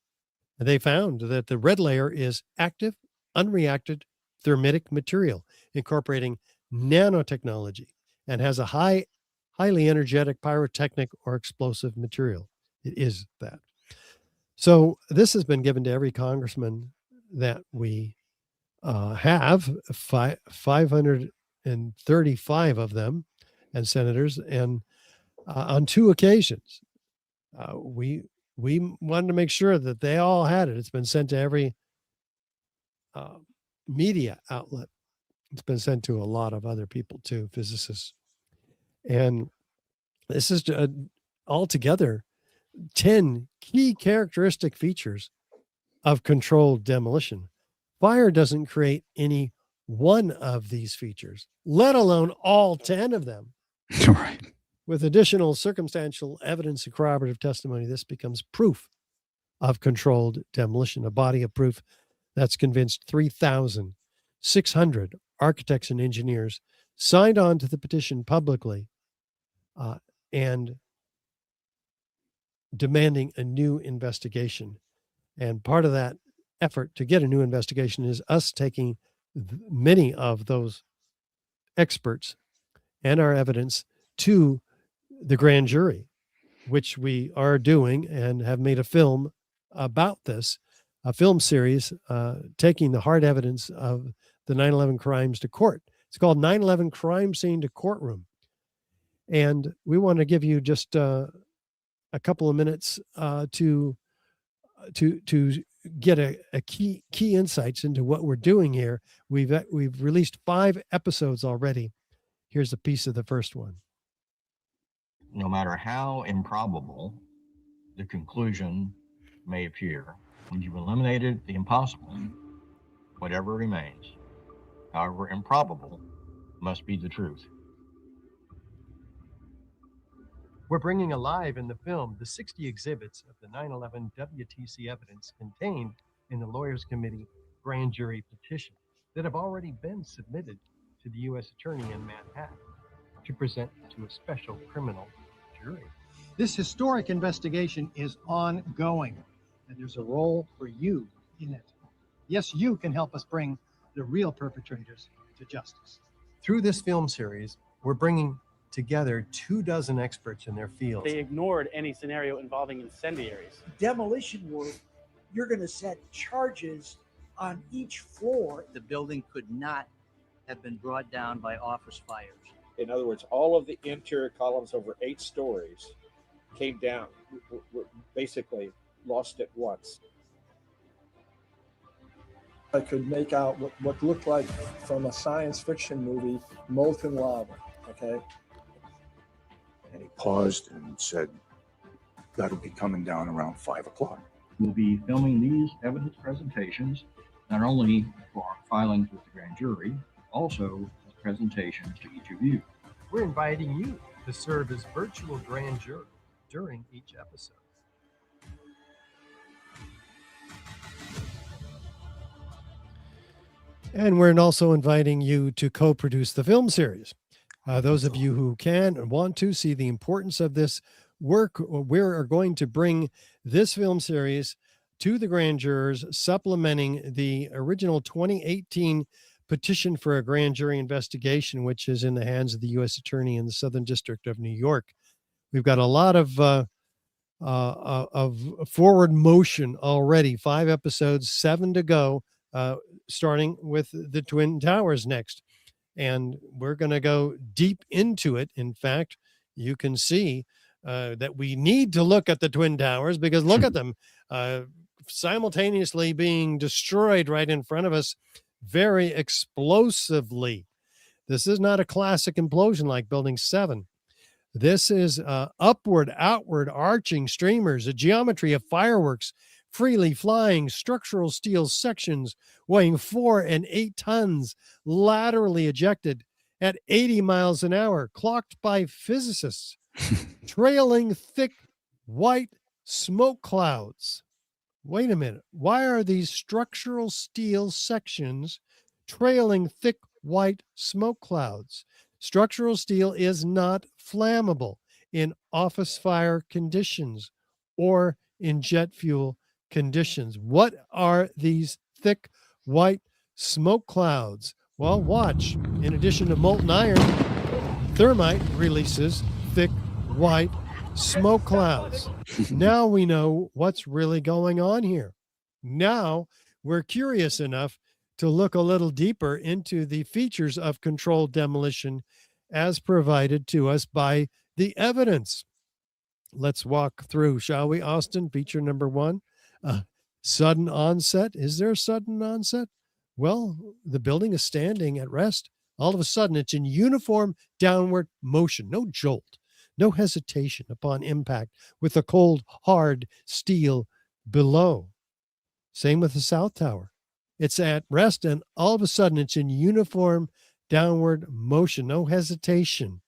They found that the red layer is active, unreacted thermitic material incorporating nanotechnology and has a highly energetic pyrotechnic or explosive material. It is that. So this has been given to every congressman that we have, 535 of them, and senators, and on 2 occasions. We wanted to make sure that they all had it. It's been sent to every media outlet. It's been sent to a lot of other people too, physicists. And this is altogether 10 key characteristic features of controlled demolition. Fire doesn't create any one of these features, let alone all 10 of them. Right. With additional circumstantial evidence and corroborative testimony, this becomes proof of controlled demolition, a body of proof that's convinced 3,600 architects and engineers signed on to the petition publicly and demanding a new investigation. And part of that effort to get a new investigation is us taking many of those experts and our evidence to the grand jury, which we are doing and have made a film about this, a film series taking the hard evidence of the 9/11 crimes to court. It's called 9/11 Crime Scene to Courtroom. And we want to give you just a couple of minutes to get a key insights into what we're doing here. We've released 5 episodes already. Here's a piece of the first one. No matter how improbable the conclusion may appear, when you've eliminated the impossible, whatever remains, however improbable, must be the truth. We're bringing alive in the film the 60 exhibits of the 9/11 WTC evidence contained in the Lawyers Committee grand jury petition that have already been submitted to the U.S. Attorney in Manhattan to present to a special criminal jury. This historic investigation is ongoing, and there's a role for you in it. Yes, you can help us bring the real perpetrators to justice. Through this film series, we're bringing together 24 experts in their fields. They ignored any scenario involving incendiaries. Demolition work, you're going to set charges on each floor. The building could not have been brought down by office fires. In other words, all of the interior columns over 8 stories came down, were basically lost at once. I could make out what looked like from a science fiction movie, molten lava, okay? And he paused and said, that'll be coming down around 5 o'clock. We'll be filming these evidence presentations, not only for our filings with the grand jury, also as presentations to each of you. We're inviting you to serve as virtual grand jury during each episode. And we're also inviting you to co-produce the film series. Those of you who can and want to see the importance of this work, we are going to bring this film series to the grand jurors, supplementing the original 2018 petition for a grand jury investigation, which is in the hands of the U.S. Attorney in the Southern District of New York. We've got a lot of forward motion already. 5 episodes, 7 to go, starting with the Twin Towers next. And we're going to go deep into it. In fact, you can see that we need to look at the Twin Towers, because look at them simultaneously being destroyed right in front of us very explosively. This is not a classic implosion like Building 7. This is upward, outward, arching streamers, a geometry of fireworks, freely flying structural steel sections weighing 4 and 8 tons, laterally ejected at 80 miles an hour, clocked by physicists, trailing thick white smoke clouds. Wait a minute. Why are these structural steel sections trailing thick white smoke clouds. Structural steel is not flammable in office fire conditions or in jet fuel conditions. What are these thick white smoke clouds? Well, watch. In addition to molten iron, thermite releases thick white smoke clouds. Now we know what's really going on here. Now we're curious enough to look a little deeper into the features of controlled demolition as provided to us by the evidence. Let's walk through, shall we, Austin? Feature number one, sudden onset. Is there a sudden onset? Well, the building is standing at rest. All of a sudden, it's in uniform downward motion, no jolt, no hesitation upon impact with the cold, hard steel below. Same with the South Tower. It's at rest, and all of a sudden, it's in uniform downward motion, no hesitation,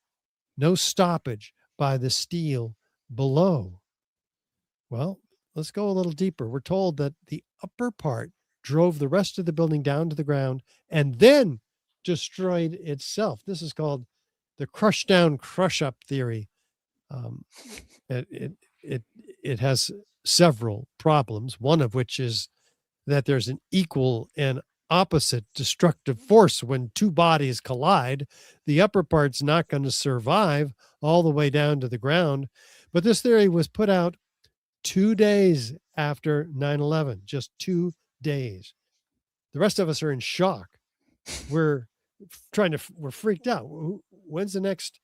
no stoppage by the steel below. Well, let's go a little deeper. We're told that the upper part drove the rest of the building down to the ground and then destroyed itself. This is called the crush down, crush up theory. It has several problems, one of which is that there's an equal and opposite destructive force when two bodies collide. The upper part's not going to survive all the way down to the ground. But this theory was put out 2 days after 9/11, just 2 days. The rest of us are in shock. We're freaked out. When's the next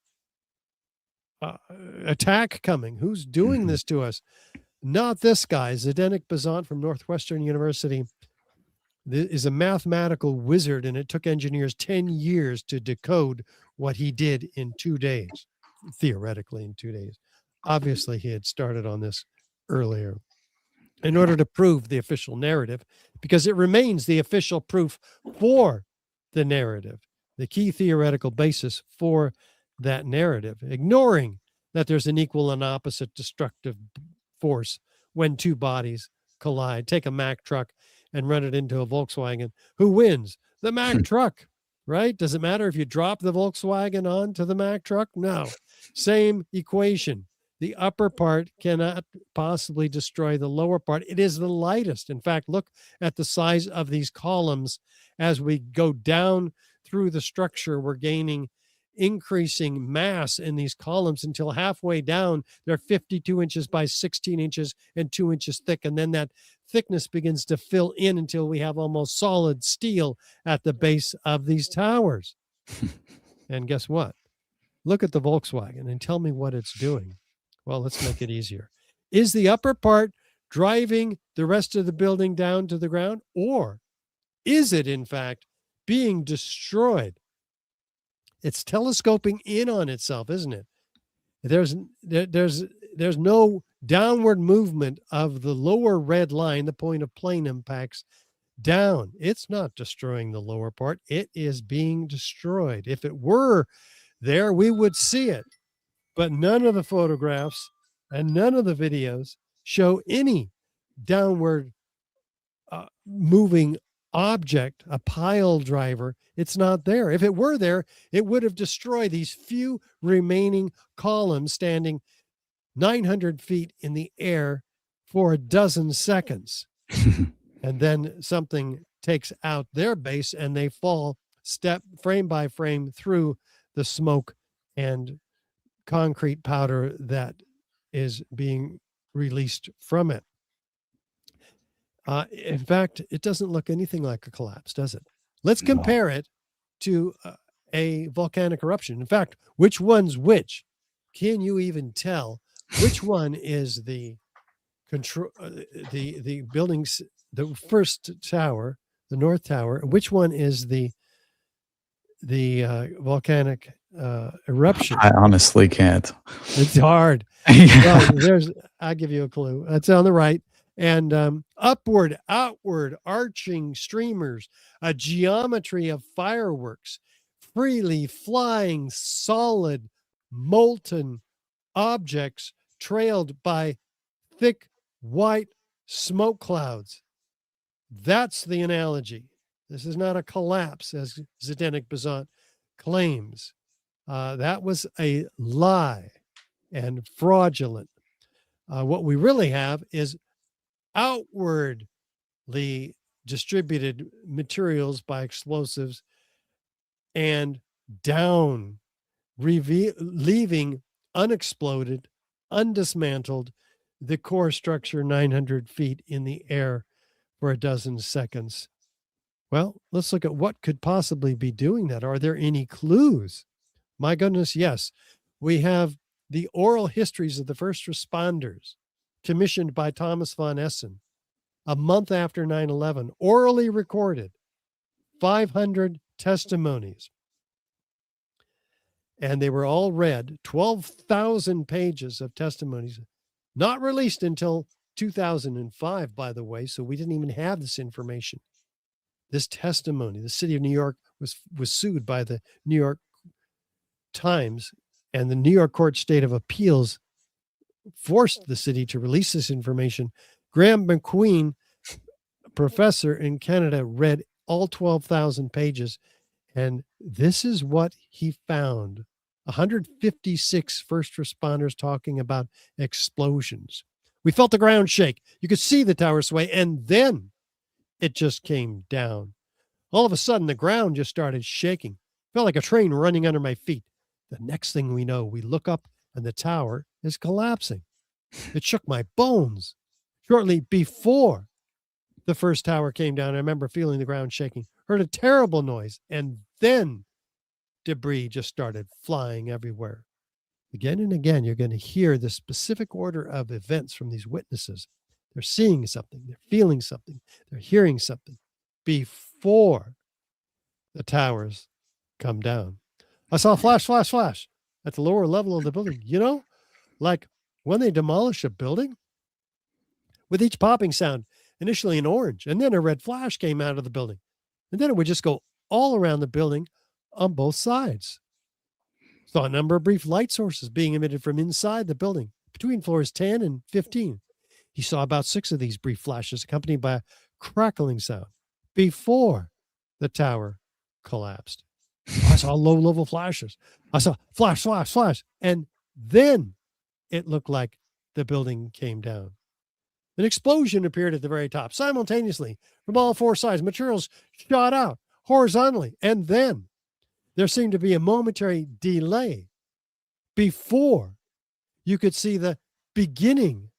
attack coming? Who's doing this to us? Not this guy. Zdenek Bazant from Northwestern University is a mathematical wizard, and it took engineers 10 years to decode what he did in 2 days, theoretically in 2 days. Obviously, he had started on this earlier in order to prove the official narrative, because it remains the official proof for the narrative, the key theoretical basis for that narrative, ignoring that there's an equal and opposite destructive force when two bodies collide. Take a Mack truck and run it into a Volkswagen. Who wins? The Mack truck, right? Does it matter if you drop the Volkswagen onto the Mack truck? No. Same equation. The upper part cannot possibly destroy the lower part. It is the lightest. In fact, look at the size of these columns. As we go down through the structure, we're gaining increasing mass in these columns until halfway down, they're 52 inches by 16 inches and 2 inches thick. And then that thickness begins to fill in until we have almost solid steel at the base of these towers. And guess what? Look at the Volkswagen and tell me what it's doing. Well, let's make it easier. Is the upper part driving the rest of the building down to the ground, or is it, in fact, being destroyed? It's telescoping in on itself, isn't it? There's no downward movement of the lower red line, the point of plane impacts, down. It's not destroying the lower part. It is being destroyed. If it were there, we would see it. But none of the photographs and none of the videos show any downward moving object, a pile driver. It's not there. If it were there, it would have destroyed these few remaining columns standing 900 feet in the air for a dozen seconds. And then something takes out their base and they fall frame by frame through the smoke and concrete powder that is being released from it. In fact, it doesn't look anything like a collapse, does it? Let's compare it to a volcanic eruption. In fact, which one's which? Can you even tell which one is the control, the buildings, the first tower, the North Tower, and which one is the volcanic eruption? I honestly can't. It's hard. Yeah. Well, I'll give you a clue. It's on the right. And upward, outward, arching streamers, a geometry of fireworks, freely flying, solid, molten objects trailed by thick white smoke clouds. That's the analogy. This is not a collapse, as Zdenek Bazant claims. That was a lie and fraudulent. What we really have is outwardly distributed materials by explosives and down, leaving unexploded, undismantled, the core structure 900 feet in the air for a dozen seconds. Well, let's look at what could possibly be doing that. Are there any clues? My goodness, yes. We have the oral histories of the first responders commissioned by Thomas von Essen a month after 9/11, orally recorded, 500 testimonies. And they were all read, 12,000 pages of testimonies, not released until 2005, by the way, so we didn't even have this information. This testimony, the city of New York was sued by the New York Times, and the New York Court State of Appeals forced the city to release this information. Graham McQueen, professor in Canada, read all 12,000 pages, and this is what he found. 156 first responders talking about explosions. We felt the ground shake. You could see the tower sway, and then it just came down. All of a sudden, the ground just started shaking. Felt like a train running under my feet. The next thing we know, we look up and the tower is collapsing. It shook my bones. Shortly before the first tower came down, I remember feeling the ground shaking, heard a terrible noise, and then debris just started flying everywhere. Again and again, you're going to hear the specific order of events from these witnesses. They're seeing something, they're feeling something, they're hearing something before the towers come down. I saw a flash, flash, flash at the lower level of the building. You know, like when they demolish a building, with each popping sound, initially an orange, and then a red flash came out of the building. And then it would just go all around the building on both sides. Saw a number of brief light sources being emitted from inside the building between floors 10 and 15. He saw about 6 of these brief flashes accompanied by a crackling sound before the tower collapsed. I saw low-level flashes. I saw flash, flash, flash. And then it looked like the building came down. An explosion appeared at the very top simultaneously from all 4 sides. Materials shot out horizontally. And then there seemed to be a momentary delay before you could see the beginning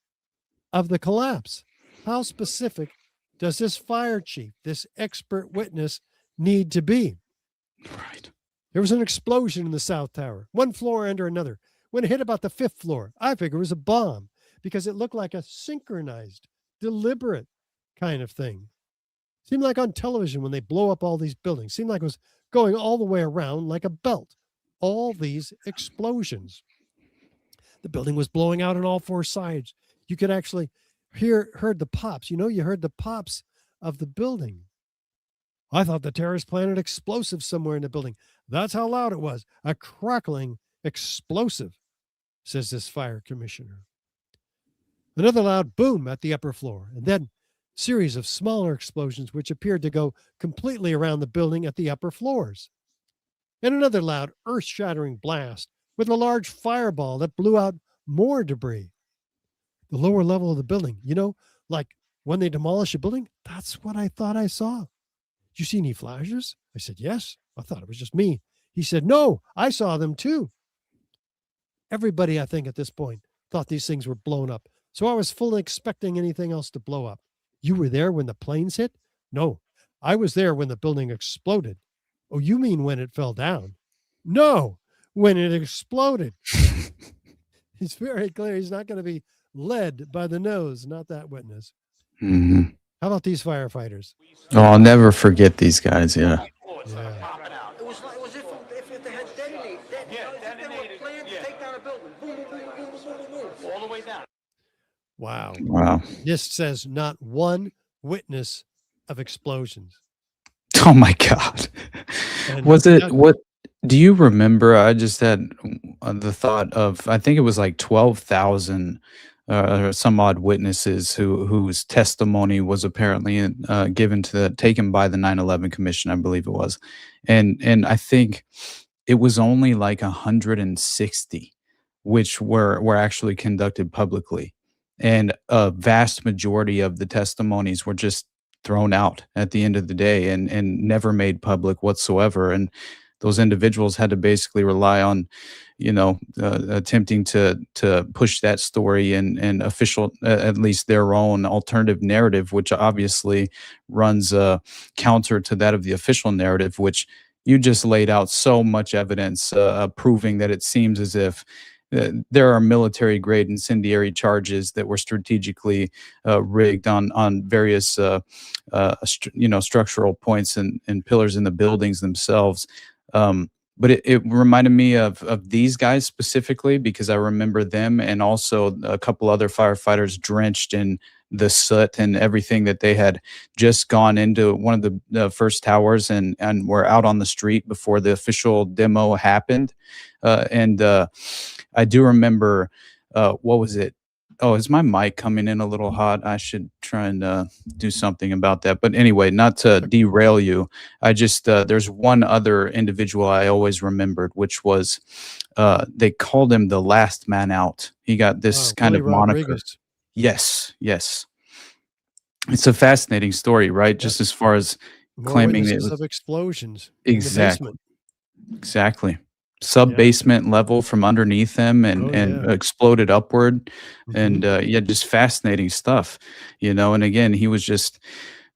of the collapse. How specific does this fire chief, this expert witness, need to be? Right. There was an explosion in the South Tower, one floor under another. When it hit about the 5th floor, I figured it was a bomb because it looked like a synchronized, deliberate kind of thing. Seemed like on television when they blow up all these buildings. Seemed like it was going all the way around like a belt. All these explosions. The building was blowing out on all 4 sides. You could actually heard the pops. You know, you heard the pops of the building. I thought the terrorists planted explosives somewhere in the building. That's how loud it was. A crackling explosive, says this fire commissioner. Another loud boom at the upper floor, and then a series of smaller explosions which appeared to go completely around the building at the upper floors. And another loud, earth-shattering blast with a large fireball that blew out more debris. The lower level of the building, you know, like when they demolish a building, that's what I thought I saw. Did you see any flashes? I said, yes. I thought it was just me. He said, no, I saw them too. Everybody, I think, at this point thought these things were blown up. So I was fully expecting anything else to blow up. You were there when the planes hit? No, I was there when the building exploded. Oh, you mean when it fell down? No, when it exploded. It's very clear he's not going to be led by the nose, not that witness. Mm-hmm. How about these firefighters? Oh, I'll never forget these guys. Yeah. It was if they had detonated. They were planned to take down a building. Boom, boom, boom, boom, boom, boom, boom, all the way down. Wow. Wow. This says not one witness of explosions. Oh my God. And Was it what? Do you remember? I just had the thought of, I think it was like 12,000 some odd witnesses whose testimony was apparently given to taken by the 9/11 Commission, I believe it was, and I think it was only like 160 which were actually conducted publicly, and a vast majority of the testimonies were just thrown out at the end of the day and never made public whatsoever. And those individuals had to basically rely on, attempting to push that story and official, at least their own alternative narrative, which obviously runs counter to that of the official narrative, which you just laid out so much evidence proving that it seems as if there are military grade incendiary charges that were strategically rigged on various structural points and pillars in the buildings themselves. But it reminded me of these guys specifically because I remember them and also a couple other firefighters drenched in the soot and everything that they had just gone into one of the first towers and were out on the street before the official demo happened. And I do remember, what was it? Oh, is my mic coming in a little hot? I should try and do something about that. But anyway, not to derail you, I just, there's one other individual I always remembered, which was, they called him the last man out. He got this kind Willie of moniker. Rodriguez. Yes, yes. It's a fascinating story, right? Just as far as More claiming it witnesses was of explosions in the exactly, basement. exactly. Sub basement level from underneath them and exploded upward. And yeah, just fascinating stuff, and again, he was just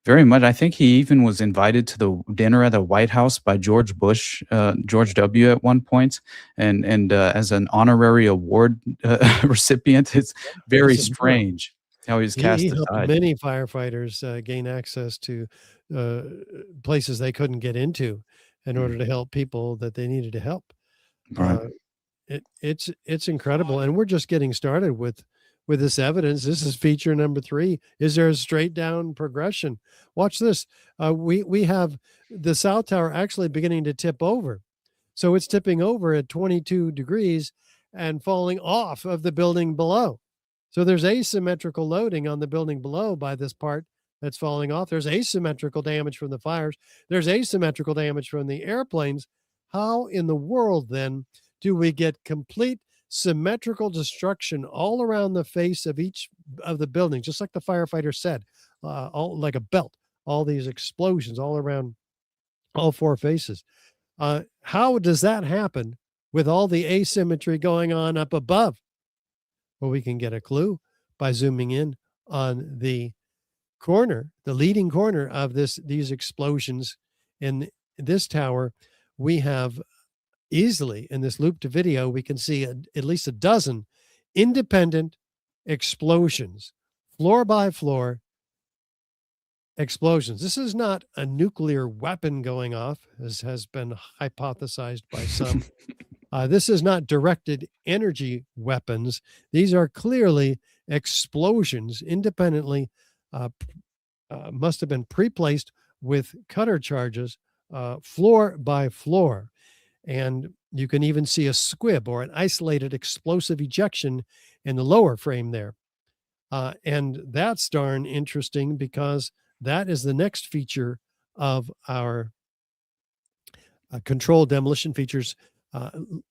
very much, I think he even was invited to the dinner at the White House by George Bush, George W. at one point, and as an honorary award recipient. It's very Yes, strange how he was cast he helped aside. many firefighters gain access to places they couldn't get into in order to help people that they needed to help. Right. It's incredible, and we're just getting started with this evidence. This is feature number 3. Is there a straight down progression? Watch this. We have the South Tower actually beginning to tip over, so it's tipping over at 22 degrees and falling off of the building below. So there's asymmetrical loading on the building below by this part that's falling off. There's asymmetrical damage from the fires. There's asymmetrical damage from the airplanes. How in the world then do we get complete symmetrical destruction all around the face of each of the buildings, just like the firefighter said, all like a belt, all these explosions all around all 4 faces? How does that happen with all the asymmetry going on up above? Well, we can get a clue by zooming in on the corner, the leading corner of these explosions in this tower. We have easily in this looped video, we can see at least a dozen independent explosions, floor by floor explosions. This is not a nuclear weapon going off, as has been hypothesized by some. This is not directed energy weapons. These are clearly explosions independently, must have been pre-placed with cutter charges, floor by floor. And you can even see a squib or an isolated explosive ejection in the lower frame there. And that's darn interesting because that is the next feature of our controlled demolition features.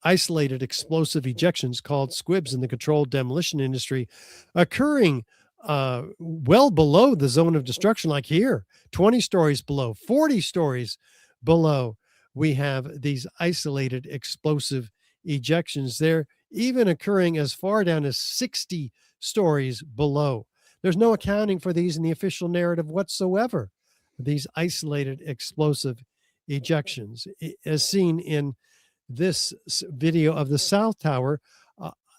Isolated explosive ejections called squibs in the controlled demolition industry occurring well below the zone of destruction, like here, 20 stories below, 40 stories below. We have these isolated explosive ejections. They're even occurring as far down as 60 stories below. There's no accounting for these in the official narrative whatsoever. These isolated explosive ejections, as seen in this video of the South Tower,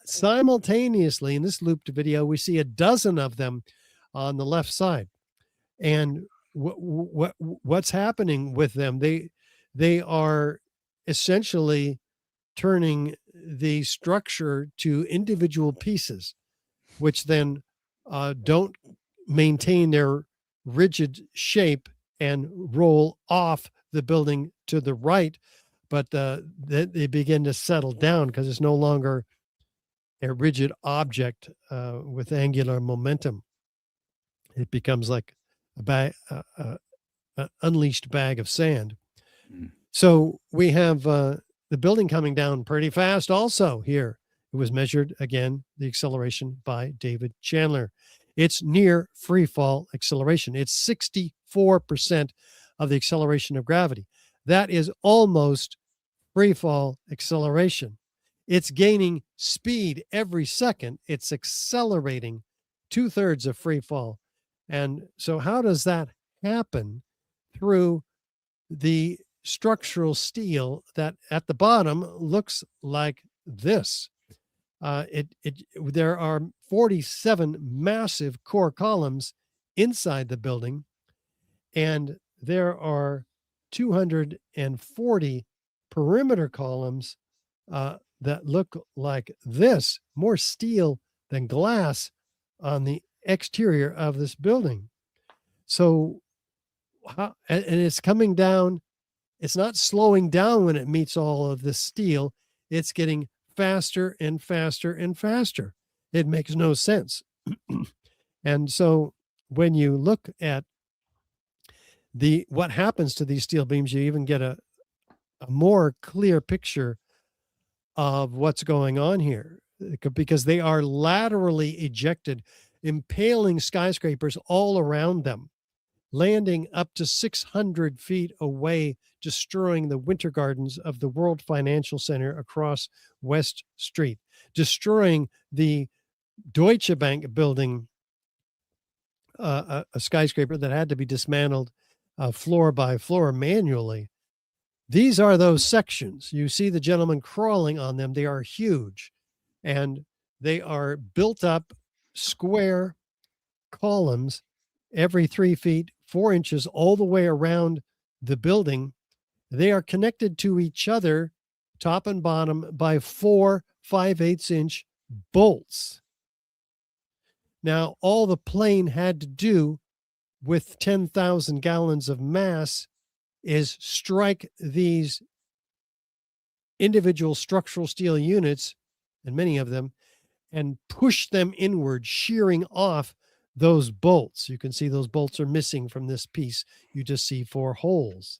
simultaneously in this looped video, we see a dozen of them on the left side. And what's happening with them? They are essentially turning the structure to individual pieces, which then don't maintain their rigid shape and roll off the building to the right, but they begin to settle down because it's no longer a rigid object with angular momentum. It becomes like an unleashed bag of sand. So we have the building coming down pretty fast also here. It was measured, again, the acceleration by David Chandler. It's near free fall acceleration. It's 64% of the acceleration of gravity. That is almost free fall acceleration. It's gaining speed every second. It's accelerating 2/3 of free fall. And so how does that happen? Through the structural steel that at the bottom looks like this. There are 47 massive core columns inside the building, and there are 240 perimeter columns that look like this, more steel than glass on the exterior of this building. So, and it's coming down. It's not slowing down when it meets all of this steel. It's getting faster and faster and faster. It makes no sense. And so when you look at what happens to these steel beams, you even get a more clear picture of what's going on here, because they are laterally ejected, impaling skyscrapers all around them, landing up to 600 feet away, destroying the winter gardens of the World Financial Center across West Street, destroying the Deutsche Bank building, a skyscraper that had to be dismantled floor by floor manually. These are those sections. You see the gentleman crawling on them. They are huge, and they are built up square columns every 3 feet, 4 inches, all the way around the building. They are connected to each other, top and bottom, by 4 5/8-inch bolts. Now, all the plane had to do with 10,000 gallons of mass is strike these individual structural steel units, and many of them, and push them inward, shearing off those bolts. You can see those bolts are missing from this piece. You just see 4 holes.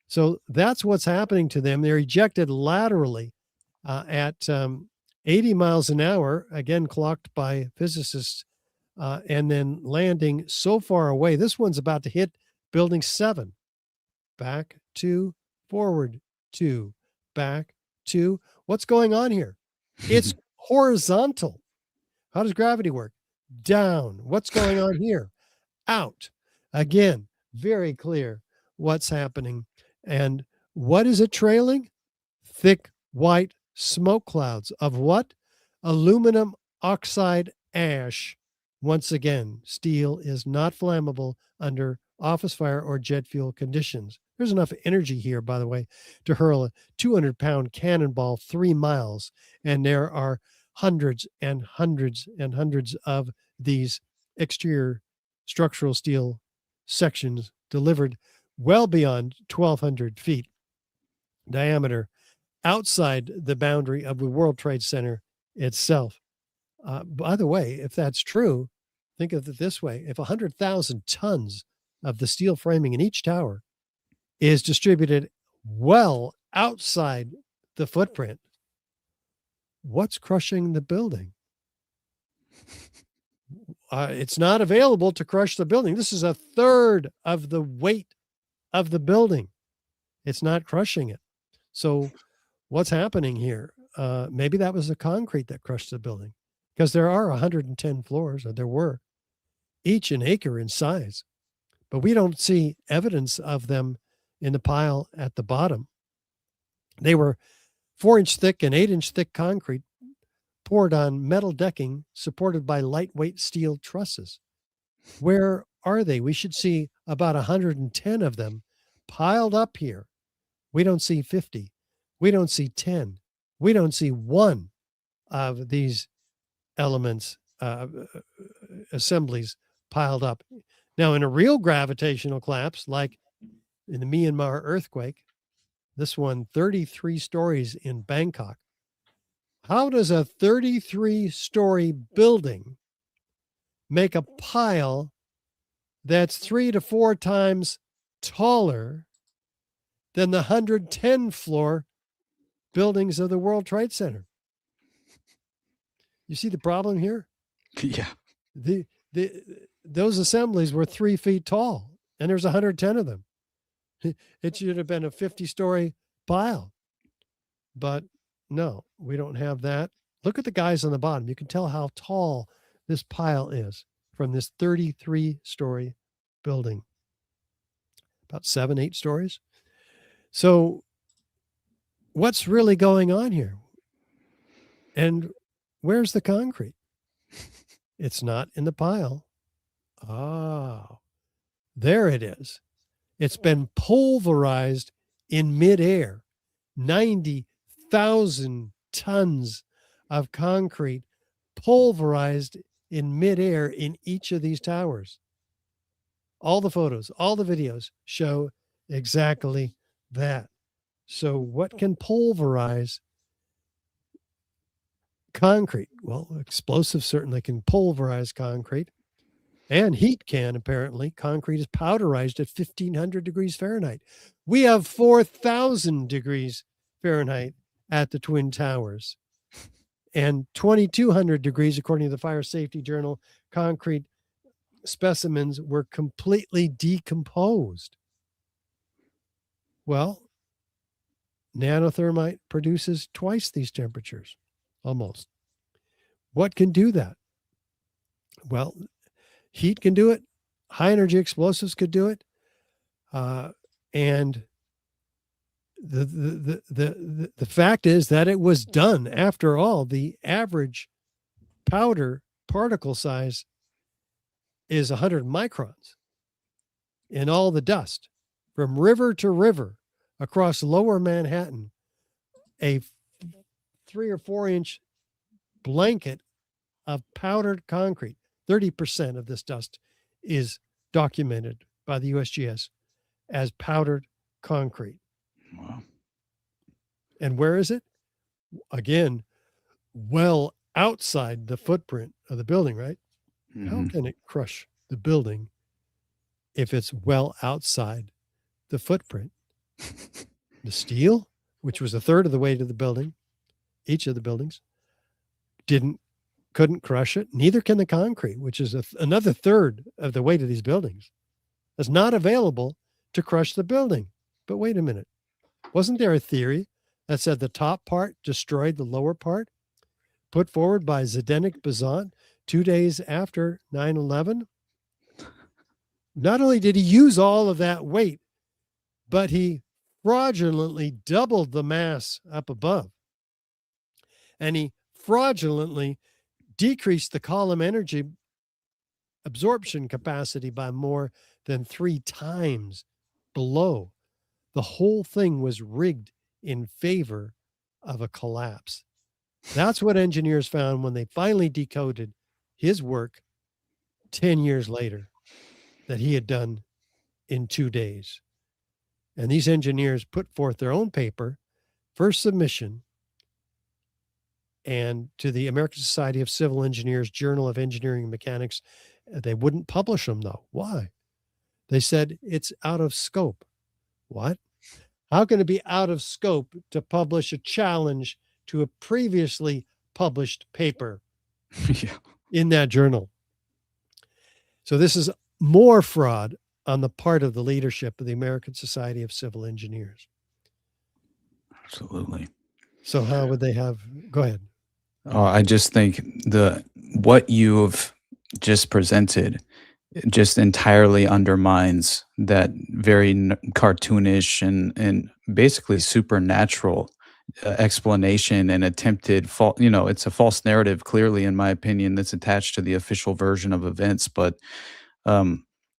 So that's what's happening to them. They're ejected laterally at 80 miles an hour, again clocked by physicists, and then landing so far away. This one's about to hit building 7. Back 2, forward 2, back 2. What's going on here? It's horizontal. How does gravity work? Down. What's going on here? Out. Again, very clear what's happening. And what is it trailing? Thick white smoke clouds of what? Aluminum oxide ash. Once again, steel is not flammable under office fire or jet fuel conditions. There's enough energy here, by the way, to hurl a 200-pound cannonball 3 miles. And there are hundreds and hundreds and hundreds of these exterior structural steel sections delivered well beyond 1,200 feet diameter outside the boundary of the World Trade Center itself. By the way, if that's true, think of it this way. If 100,000 tons of the steel framing in each tower is distributed well outside the footprint, what's crushing the building? It's not available to crush the building. This is 1/3 of the weight of the building. It's not crushing it. So what's happening here? Maybe that was the concrete that crushed the building, because there are 110 floors, or there were, each an acre in size. But we don't see evidence of them in the pile at the bottom. They were 4-inch thick and 8-inch thick concrete poured on metal decking supported by lightweight steel trusses. Where are they? We should see about 110 of them piled up here. We don't see 50. We don't see 10. We don't see 1 of these elements, assemblies piled up. Now, in a real gravitational collapse, like in the Myanmar earthquake, this one 33 stories in Bangkok, How does a 33-story building make a pile that's 3 to 4 times taller than the 110-floor buildings of the World Trade Center? You see the problem here? Yeah. Those assemblies were 3 feet tall, and there's 110 of them. It should have been a 50-story pile. But no, we don't have that. Look at the guys on the bottom. You can tell how tall this pile is from this 33-story building. About 7, 8 stories. So what's really going on here? And where's the concrete? It's not in the pile. Oh, there it is. It's been pulverized in midair. 90,000 tons of concrete pulverized in midair in each of these towers. All the photos, all the videos show exactly that. So what can pulverize concrete? Well, explosives certainly can pulverize concrete, and heat can, apparently. Concrete is powderized at 1,500 degrees Fahrenheit. We have 4,000 degrees Fahrenheit at the Twin Towers, and 2,200 degrees, according to the Fire Safety Journal. Concrete specimens were completely decomposed. Well, nanothermite produces twice these temperatures, almost. What can do that? Well, heat can do it. High energy explosives could do it. And the fact is that it was done. After all, the average powder particle size is 100 microns in all the dust. From river to river across lower Manhattan, a 3 or 4 inch blanket of powdered concrete. 30% of this dust is documented by the USGS as powdered concrete. Wow. And where is it? Again, well outside the footprint of the building, right? Mm-hmm. How can it crush the building if it's well outside the footprint? The steel, which was a third of the weight of the building, each of the buildings, couldn't crush it. Neither can the concrete, which is another third of the weight of these buildings. It's not available to crush the building. But wait a minute. Wasn't there a theory that said the top part destroyed the lower part? Put forward by Zdeněk Bazant 2 days after 9/11. Not only did he use all of that weight, but he fraudulently doubled the mass up above. And he fraudulently decreased the column energy absorption capacity by more than 3 times below. The whole thing was rigged in favor of a collapse. That's what engineers found when they finally decoded his work 10 years later that he had done in 2 days. And these engineers put forth their own paper for submission and to the American Society of Civil Engineers Journal of Engineering and Mechanics. They wouldn't publish them, though. Why? They said it's out of scope. What? How can it be out of scope to publish a challenge to a previously published paper in that journal? So this is more fraud on the part of the leadership of the American Society of Civil Engineers. Absolutely. So how would they have? Go ahead. I just think what you've just presented just entirely undermines that very cartoonish and basically supernatural explanation and attempted it's a false narrative, clearly, in my opinion, that's attached to the official version of events. But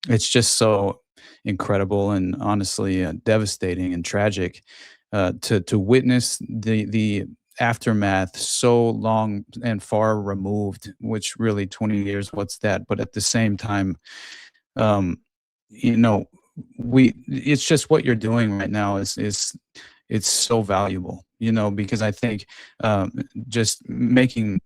it's just so incredible and honestly devastating and tragic to witness the aftermath so long and far removed, which really 20 years, what's that? But at the same time, it's just what you're doing right now is it's so valuable. because I think just making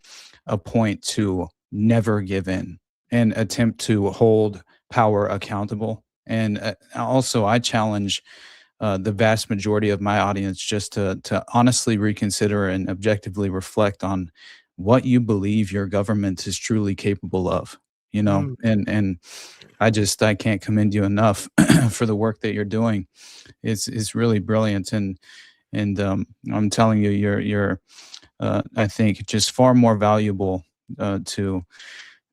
a point to never give in and attempt to hold power accountable. And also, I challenge the vast majority of my audience just to honestly reconsider and objectively reflect on what you believe your government is truly capable of. And I can't commend you enough for the work that you're doing. It's really brilliant, and I'm telling you, you're I think just far more valuable to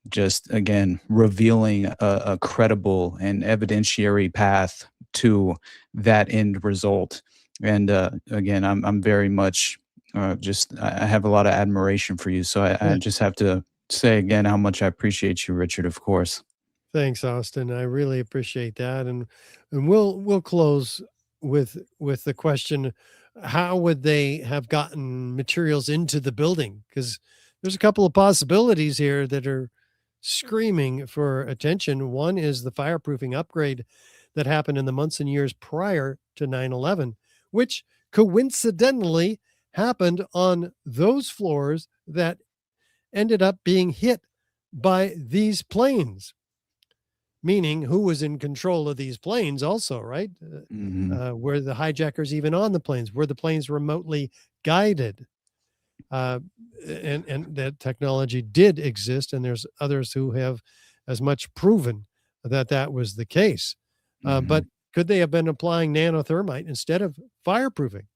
just again revealing a credible and evidentiary path to that end result. And again, I'm very much I have a lot of admiration for you. So I just have to say again how much I appreciate you, Richard. Of course. Thanks, Austin. I really appreciate that, and we'll close with the question: how would they have gotten materials into the building? Because there's a couple of possibilities here that are screaming for attention. One is the fireproofing upgrade that happened in the months and years prior to 9/11, which coincidentally happened on those floors that ended up being hit by these planes. Meaning, who was in control of these planes also, right? Were the hijackers even on the planes? Were the planes remotely guided? And that technology did exist, and there's others who have as much proven that that was the case. But could they have been applying nanothermite instead of fireproofing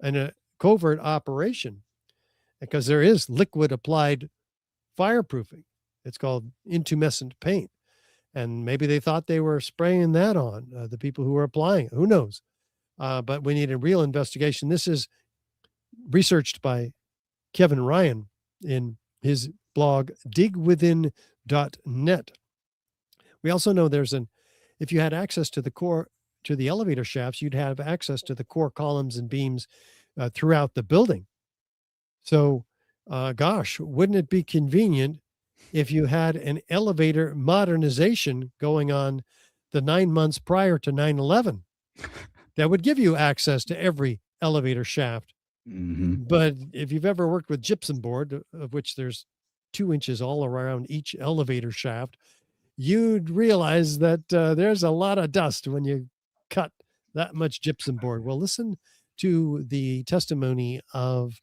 in a covert operation? Because there is liquid applied fireproofing. It's called intumescent paint. And maybe they thought they were spraying that on the people who were applying it. Who knows? But we need a real investigation. This is researched by Kevin Ryan in his blog, digwithin.net. We also know if you had access to the elevator shafts, you'd have access to the core columns and beams throughout the building. So, gosh, wouldn't it be convenient if you had an elevator modernization going on the 9 months prior to 9/11? That would give you access to every elevator shaft. But if you've ever worked with gypsum board, of which there's 2 inches all around each elevator shaft, you'd realize that there's a lot of dust when you cut that much gypsum board. Well, listen to the testimony of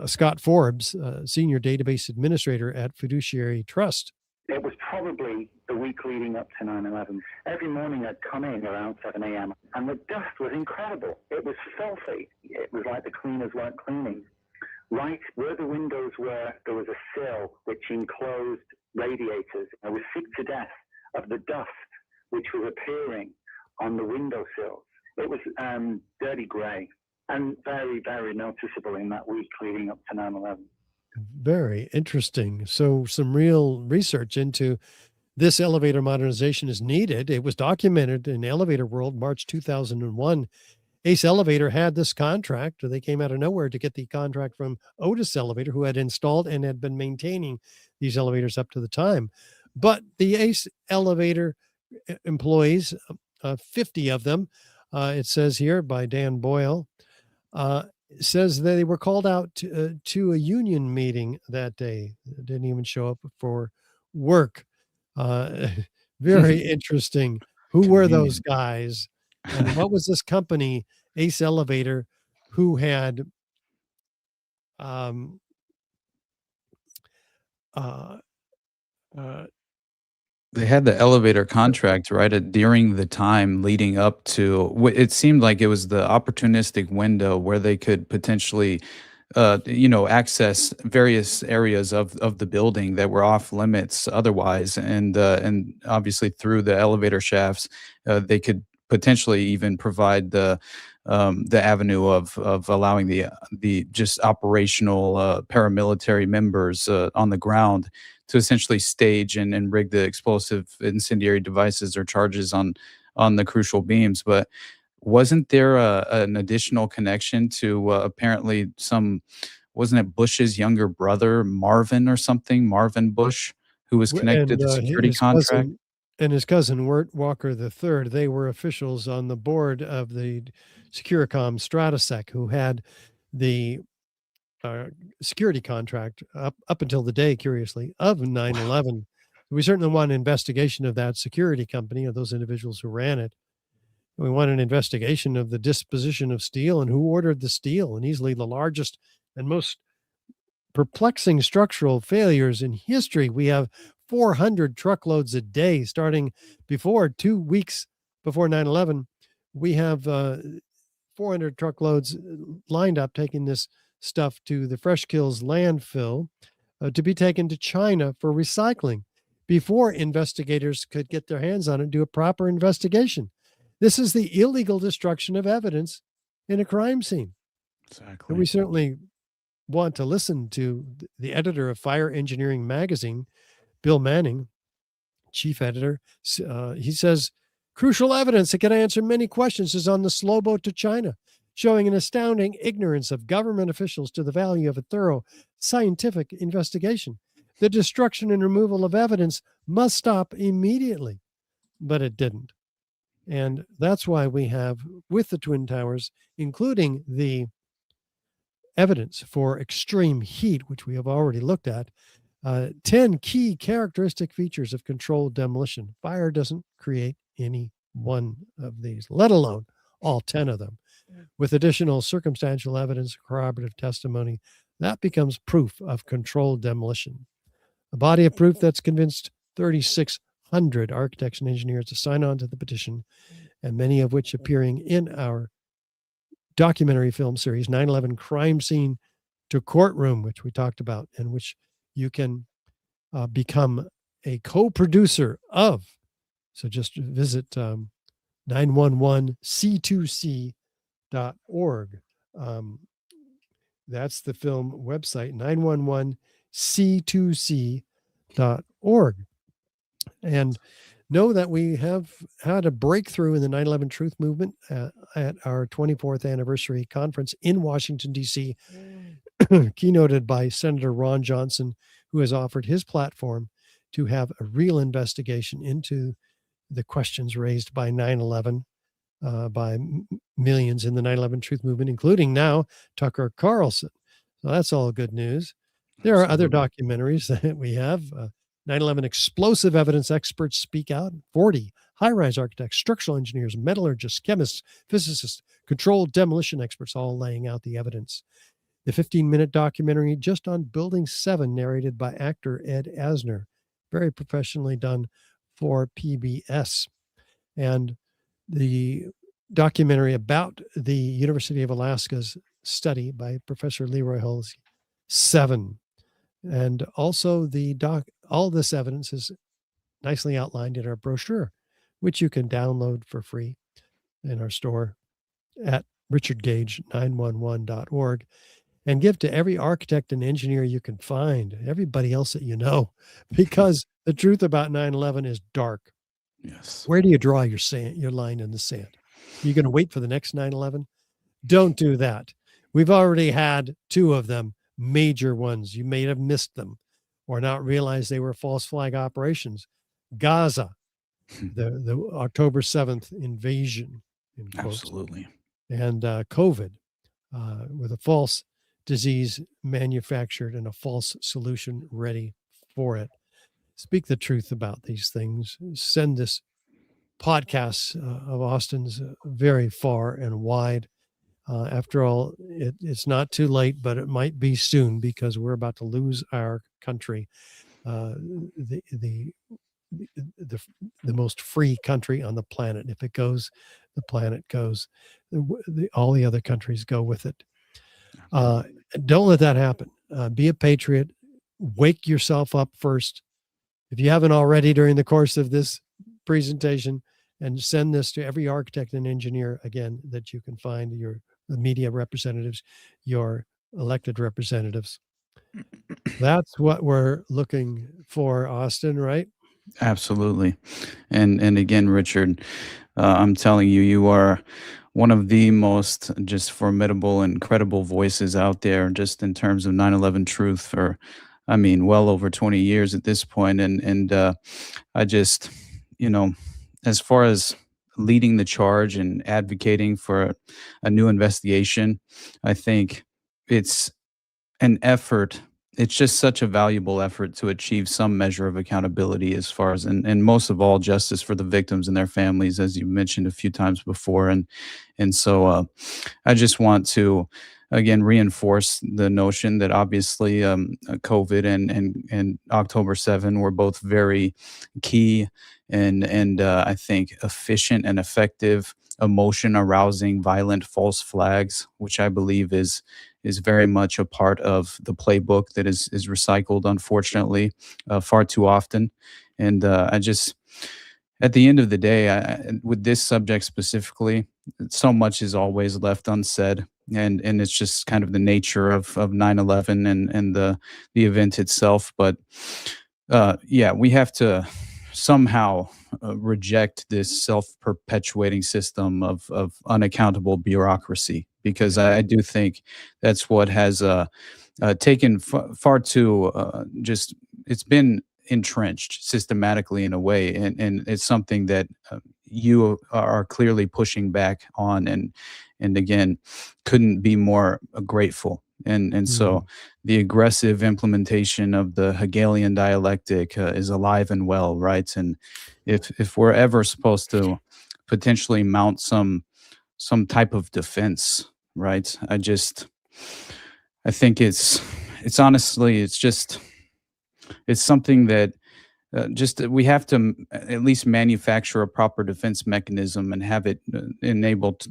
Scott Forbes, Senior Database Administrator at Fiduciary Trust. It was probably the week leading up to 9/11. Every morning I'd come in around 7 a.m. and the dust was incredible. It was filthy. It was like the cleaners weren't cleaning. Right where the windows were, there was a sill which enclosed radiators. I was sick to death of the dust which was appearing on the windowsills. It was dirty grey and very, very noticeable in that week leading up to 9/11. Very interesting. So some real research into this elevator modernization is needed. It was documented in Elevator World, March 2001. Ace Elevator had this contract. They came out of nowhere to get the contract from Otis Elevator, who had installed and had been maintaining these elevators up to the time. But the Ace Elevator employees, 50 of them, it says here by Dan Boyle, says they were called out to a union meeting that day. They didn't even show up for work. Very interesting. Who were those guys? And what was this company, Ace Elevator, who had they had the elevator contract right during the time leading up to it seemed like it was the opportunistic window where they could potentially access various areas of the building that were off limits otherwise, and obviously through the elevator shafts they could potentially even provide the avenue of allowing the just operational paramilitary members on the ground to essentially stage and rig the explosive incendiary devices or charges on the crucial beams. But wasn't there an additional connection to apparently wasn't it Bush's younger brother, Marvin or something, Marvin Bush, who was connected to the security contract? and his cousin Wirt Walker III, they were officials on the board of the Securicom Stratosec, who had the security contract up until the day, curiously, of 9/11. We certainly want an investigation of that security company, of those individuals who ran it. We want an investigation of the disposition of steel and who ordered the steel, and easily the largest and most perplexing structural failures in history. We have 400 truckloads a day starting before 2 weeks before 9/11. We have 400 truckloads lined up taking this stuff to the Fresh Kills landfill to be taken to China for recycling before investigators could get their hands on it and do a proper investigation. This is the illegal destruction of evidence in a crime scene. Exactly. And we certainly want to listen to the editor of Fire Engineering Magazine, Bill Manning, chief editor. He says, crucial evidence that can answer many questions is on the slow boat to China, showing an astounding ignorance of government officials to the value of a thorough scientific investigation. The destruction and removal of evidence must stop immediately. But it didn't. And that's why we have, with the Twin Towers, including the evidence for extreme heat, which we have already looked at, 10 key characteristic features of controlled demolition. Fire doesn't create any one of these, let alone all 10 of them. With additional circumstantial evidence, corroborative testimony, that becomes proof of controlled demolition. A body of proof that's convinced 3,600 architects and engineers to sign on to the petition, and many of which appearing in our documentary film series, 9/11 Crime Scene to Courtroom, which we talked about, and which you can become a co-producer of. So just visit 911c2c.org. That's the film website, 911c2c.org. And know that we have had a breakthrough in the 9/11 Truth Movement at our 24th anniversary conference in Washington, D.C., keynoted by Senator Ron Johnson, who has offered his platform to have a real investigation into the questions raised by 9/11 by millions in the 9/11 Truth Movement, including now Tucker Carlson. So that's all good news. There are other documentaries that we have. 9/11 Explosive Evidence Experts Speak Out. 40 high-rise architects, structural engineers, metallurgists, chemists, physicists, controlled demolition experts, all laying out the evidence. The 15-minute documentary just on Building 7, narrated by actor Ed Asner, very professionally done for PBS. And the documentary about the University of Alaska's study by Professor Leroy Hulse, 7. And also all this evidence is nicely outlined in our brochure, which you can download for free in our store at richardgage911.org, and give to every architect and engineer you can find, everybody else that you know, because the truth about 9/11 is dark. Yes. Where do you draw your line in the sand? You're going to wait for the next 9/11? Don't do that. We've already had 2 of them, major ones. You may have missed them or not realized they were false flag operations. Gaza, the October 7th invasion, in quotes. Absolutely. And COVID, with a false disease manufactured and a false solution ready for it. Speak the truth about these things. Send this podcast of Austin's very far and wide. After all, it's not too late, but it might be soon, because we're about to lose our country, the most free country on the planet. If it goes, the planet goes. All the other countries go with it. Don't let that happen. Be a patriot. Wake yourself up first. If you haven't already during the course of this presentation, and send this to every architect and engineer, again, that you can find, the media representatives, your elected representatives. That's what we're looking for, Austin, right? Absolutely. And again, Richard, I'm telling you, you are one of the most just formidable and credible voices out there, just in terms of 9/11 truth for, well over 20 years at this point. And as far as leading the charge and advocating for a new investigation, I think it's an effort. It's just such a valuable effort to achieve some measure of accountability as far as, and most of all, justice for the victims and their families, as you mentioned a few times before. And so I just want to, again, reinforce the notion that obviously COVID and October 7 were both very key and I think efficient and effective emotion arousing violent false flags, which I believe is very much a part of the playbook that is recycled, unfortunately, far too often. And I just, at the end of the day, with this subject specifically, so much is always left unsaid, and it's just kind of the nature of 9/11 and the event itself. But yeah, we have to somehow reject this self-perpetuating system of unaccountable bureaucracy, because I do think that's what has taken far too just, it's been entrenched systematically in a way, and it's something that you are clearly pushing back on, and again, couldn't be more grateful. And so the aggressive implementation of the Hegelian dialectic is alive and well, right? And if we're ever supposed to potentially mount some type of defense, right? I think it's honestly, it's something that just we have to at least manufacture a proper defense mechanism and have it enabled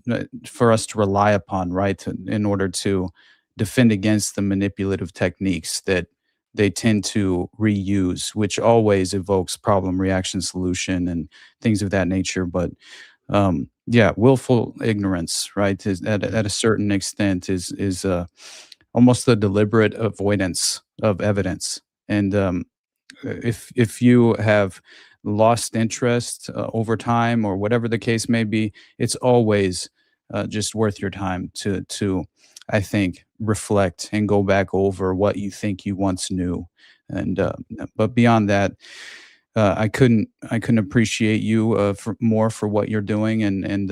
for us to rely upon, right, in order to defend against the manipulative techniques that they tend to reuse, which always evokes problem, reaction, solution, and things of that nature. But yeah, willful ignorance, right, is at a certain extent is almost the deliberate avoidance of evidence. And if you have lost interest over time, or whatever the case may be, it's always just worth your time to I think reflect and go back over what you think you once knew. And but beyond that, I couldn't appreciate you more for what you're doing, and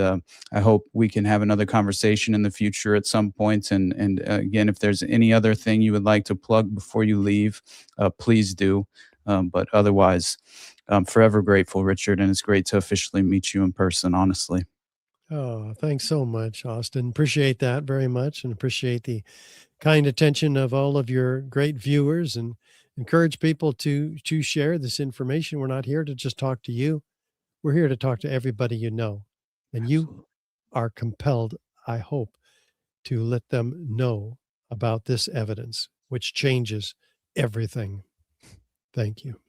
I hope we can have another conversation in the future at some point. And again, if there's any other thing you would like to plug before you leave, please do. But otherwise, I'm forever grateful, Richard, and it's great to officially meet you in person, honestly. Oh, thanks so much, Austin. Appreciate that very much, and appreciate the kind attention of all of your great viewers, and encourage people to share this information. We're not here to just talk to you. We're here to talk to everybody you know. And you are compelled, I hope, to let them know about this evidence, which changes everything. Thank you.